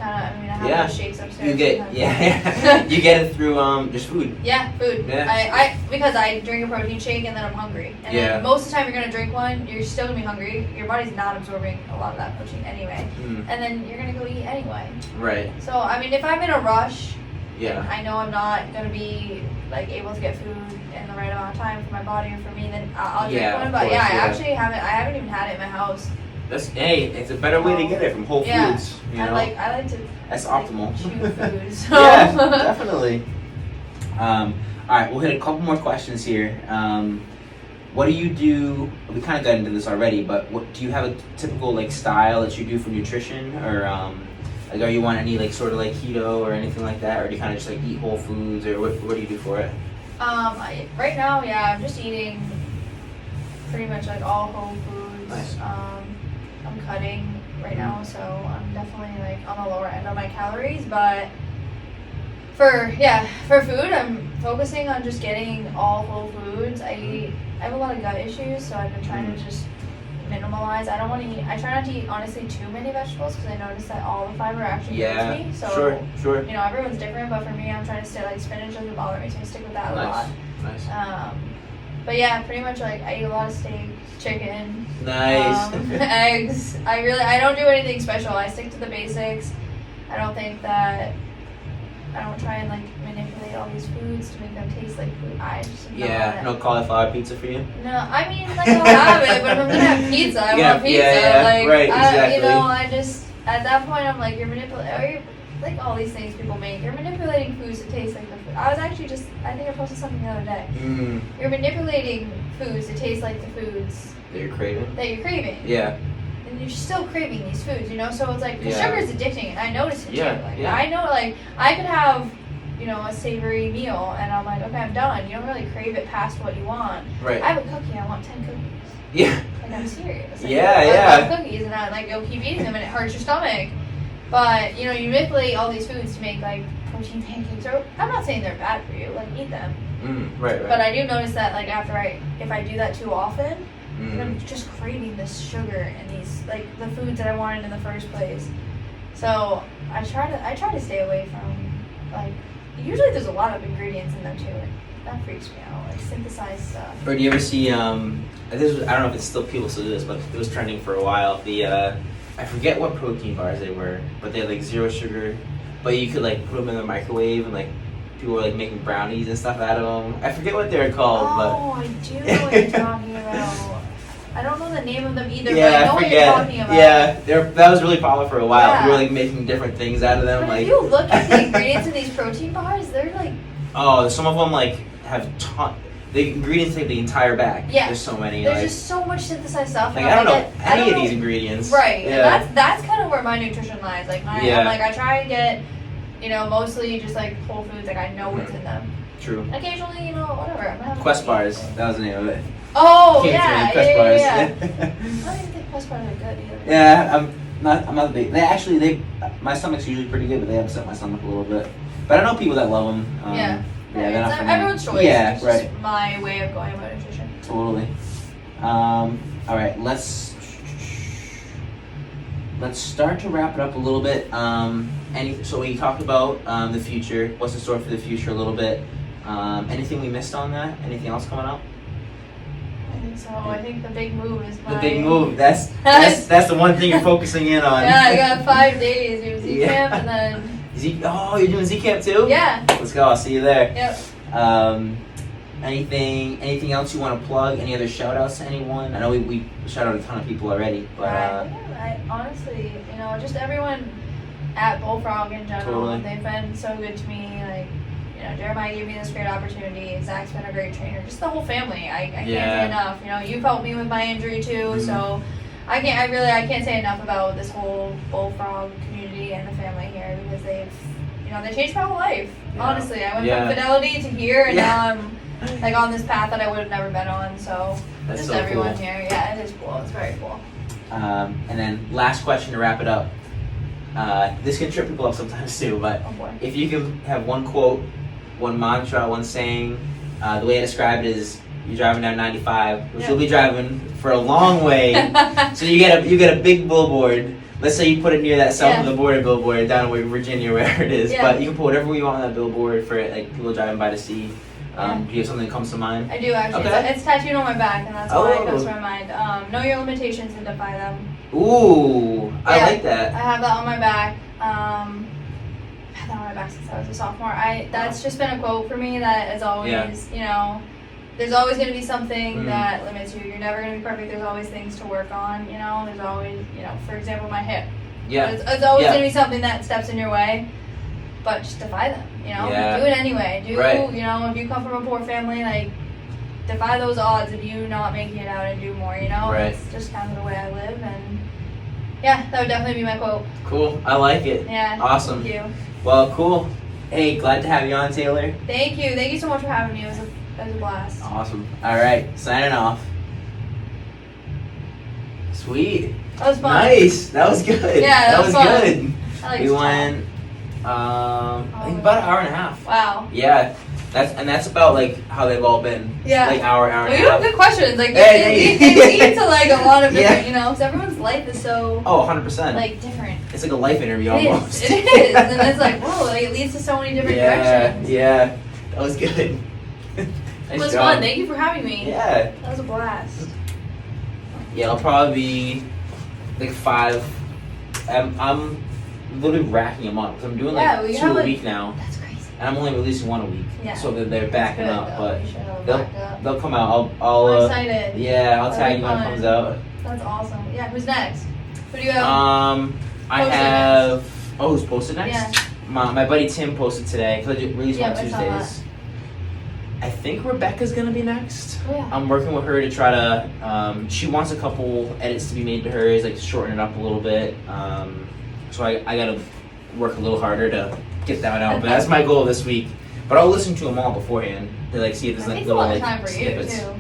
I have Yeah. those shakes upstairs. You get sometimes. you get it through just food. Yeah, food. Yeah. Because I drink a protein shake and then I'm hungry. And Yeah. then most of the time you're gonna drink one, you're still gonna be hungry. Your body's not absorbing a lot of that protein anyway. Mm. And then you're gonna go eat anyway. Right. So I mean if I'm in a rush, Yeah. I know I'm not gonna be like able to get food in the right amount of time for my body or for me, then I'll drink Yeah, one. of But course, yeah, I yeah. actually haven't even had it in my house. It's a better way to get it from Whole Yeah. Foods. You know. I like to That's like, optimal. chew food. So. Yeah, definitely. All right, we'll hit a couple more questions here. What do you do? We kind of got into this already, but what do you have a typical like style that you do for nutrition, or like are you on any like sort of like keto or anything like that, or do you kind of just like eat whole foods, or what do you do for it? Right now, yeah, I'm just eating pretty much like all whole foods. Nice. I'm cutting right now, so I'm definitely like on the lower end of my calories, but for food, I'm focusing on just getting all whole foods. I have a lot of gut issues, so I've been trying to just minimalize. I don't want to eat. I try not to eat honestly too many vegetables because I noticed that all the fiber actually hurts me. So sure. you know, everyone's different, but for me, I'm trying to stay like spinach doesn't bother me, so I stick with that a lot. Nice. But yeah, pretty much like I eat a lot of steak, chicken, Nice. eggs. I don't do anything special. I stick to the basics. I don't try and like manipulate all these foods to make them taste like food. I just No cauliflower pizza for you. No, I mean like I'll have it, but if I'm gonna have pizza, I want pizza. Yeah, like right, exactly. you know, I just at that point I'm like you're manipulating. Like all these things people make, you're manipulating foods to taste like the food. I was actually I think I posted something the other day. You're manipulating foods to taste like the foods That you're craving. Yeah. And you're still craving these foods, you know? So it's like, the Yeah. sugar is addicting, and I notice it too. Like, yeah. I know, like, I could have, you know, a savory meal, and I'm like, okay, I'm done. You don't really crave it past what you want. Right. I have a cookie, I want 10 cookies. Yeah. Like, I'm serious. Like, Yeah, I love cookies, and I, like, you'll keep eating them, and it hurts your stomach. But, you know, you manipulate all these foods to make, like, protein pancakes, or I'm not saying they're bad for you, like, eat them. Right. But I do notice that, like, if I do that too often, Mm. I'm just craving this sugar and these like the foods that I wanted in the first place. So I try to stay away from like usually there's a lot of ingredients in them too, and that freaks me out. Like synthesized stuff. Or do you ever see I don't know if it's still people still do this, but it was trending for a while. I forget what protein bars they were, but they had like 0 sugar, but you could like put them in the microwave and like people were like making brownies and stuff out of them. I forget what they're called, I do know what you're talking about. I don't know the name of them either, yeah, but I know what you're talking about. Yeah, that was really popular for a while. Yeah. People were like making different things out of them. But like if you look at the ingredients in these protein bars, they're like some of them like have the ingredients take the entire bag. Yeah. There's so many. there's like, just so much synthesized stuff. like and I don't know I any don't of know- these ingredients. Right, Yeah. and that's kind of where my nutrition lies. Like, Yeah. I'm like, I try and get, you know, mostly just like whole foods. Like, I know what's in them. True. Occasionally, you know, whatever. I'm gonna have a Quest cookie. bars. That was the name of it. Oh Can't yeah, say Quest yeah. bars. I don't even think Quest bars are good either. Yeah, I'm not a big. My stomach's usually pretty good, but they upset my stomach a little bit. But I know people that love them. Yeah, they're not for me. everyone's choice. Yeah, it's right. Just my way of going about nutrition. Totally. All right, let's start to wrap it up a little bit. So we talked about the future. What's in store for the future a little bit. Anything we missed on that? Anything else coming up? I think so. I think the big move is The big move. That's the one thing you're focusing in on. Yeah, I got 5 days. It was camp and then. You're doing Z Camp too? Yeah. Let's go. I'll see you there. Yep. Anything else you want to plug? Any other shout outs to anyone? I know we shout out a ton of people already, but I honestly, you know, just everyone at Bullfrog in general, Totally. they've been so good to me. Like, you know, Jeremiah gave me this great opportunity. Zach's been a great trainer. Just the whole family. I can't say enough. You know, you've helped me with my injury too, so I can't say enough about this whole Bullfrog community and the family here because they changed my whole life. Yeah. Honestly, I went from Fidelity to here, and now like on this path that I would have never been on. So That's just so everyone cool. here, yeah, it is cool. It's very cool. And then last question to wrap it up. This can trip people up sometimes too, but Oh boy. if you can have one quote, one mantra, one saying, the way I describe it is you're driving down 95, which Yeah. you'll be driving for a long way. So you get a big billboard. Let's say you put it near that south of the border billboard down in Virginia, wherever it is. Yeah. But you can put whatever you want on that billboard for like people driving by to see. Yeah. Do you have something that comes to mind? I do actually. Okay. It's tattooed on my back, and that's why it comes Oh. to my mind. Know your limitations and defy them. Ooh, I Yeah. like I that. have that on my back. I've had that on my back since I was a sophomore. That's just been a quote for me that is always, you know, there's always going to be something that limits you. You're never going to be perfect. There's always things to work on, you know. There's always, you know, for example, my hip. Yeah. It's always going to be something that steps in your way, but just defy them, you know. Yeah. Do it anyway. Right. You know, if you come from a poor family, like, defy those odds of you not making it out and do more, you know. Right. It's just kind of the way I live, and yeah, that would definitely be my quote. Cool. I like it. Yeah. Awesome. Thank you. Well, cool. Hey, glad to have you on, Taylor. Thank you. Thank you so much for having me. It was a blast. Awesome. All right, signing off. Sweet. That was fun. Nice. That was good. Yeah, that was fun. good. I like We to talk. went, I think about an hour and a half. Wow. Yeah, that's about like how they've all been. Yeah. Like hour Well, and you a have half. good questions. Like, Hey, they lead to like a lot of Yeah. different, you know, because everyone's life is so Oh, 100%. like different. It's like a life interview It almost. is. It is. And it's like, whoa, like, it leads to so many different directions. Yeah. That was good. Nice It was job. fun. Thank you for having me. Yeah. That was a blast. Yeah, it'll probably be like 5. I'm literally racking them up because I'm doing Yeah, like well, you 2 have, a like- week now, That's crazy. and I'm only releasing 1 a week. Yeah. So that they're That's backing good, up, though. but You should have they'll backed up. they'll come out. I'm I'll excited. yeah, I'll That'll tag be you when it fun. comes out. That's awesome. Yeah, who's next? Who do you have? I Posted have. Oh, who's posted next? Yeah. My buddy Tim posted today because I release Yeah, on I saw that. Tuesdays. I think Rebecca's gonna be next. Oh, yeah. I'm working with her to try to. She wants a couple edits to be made to hers, like to shorten it up a little bit. So I gotta work a little harder to get that out. But that's my goal this week. But I'll listen to them all beforehand to like see if there's That like takes a little lot of like time for you, snippets. too.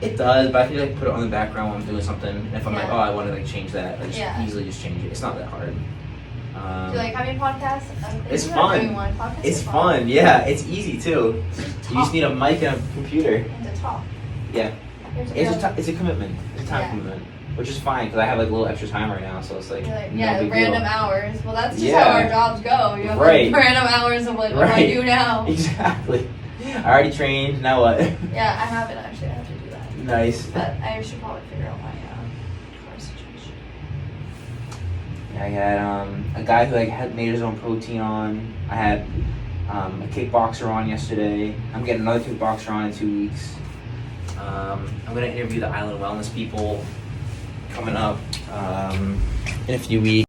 It does, but I can like put it on the background when I'm doing something. And if I'm like, Yeah. oh, I want to like change that, I just Yeah. easily just change it. It's not that hard. Do you like having podcasts? It's You're not fun. doing one. Podcasts It's are fun, yeah. It's easy too. Just You just need a mic and a computer. and to talk. Yeah. You have to It's a commitment. It's a time Yeah. commitment, which is fine because I have like a little extra time right now, so it's like, You're like, no yeah, big random deal. hours. Well, that's just Yeah. how our jobs go. You have Right. like random hours of like, what do I Right. do now? Exactly. I already trained. Now what? Yeah, I haven't actually. I have to do that. Nice. But I should probably figure out my car situation. I had a guy who like had made his own protein on. I had a kickboxer on yesterday. I'm getting another kickboxer on in 2 weeks. I'm gonna interview the Island Wellness people coming up in a few weeks.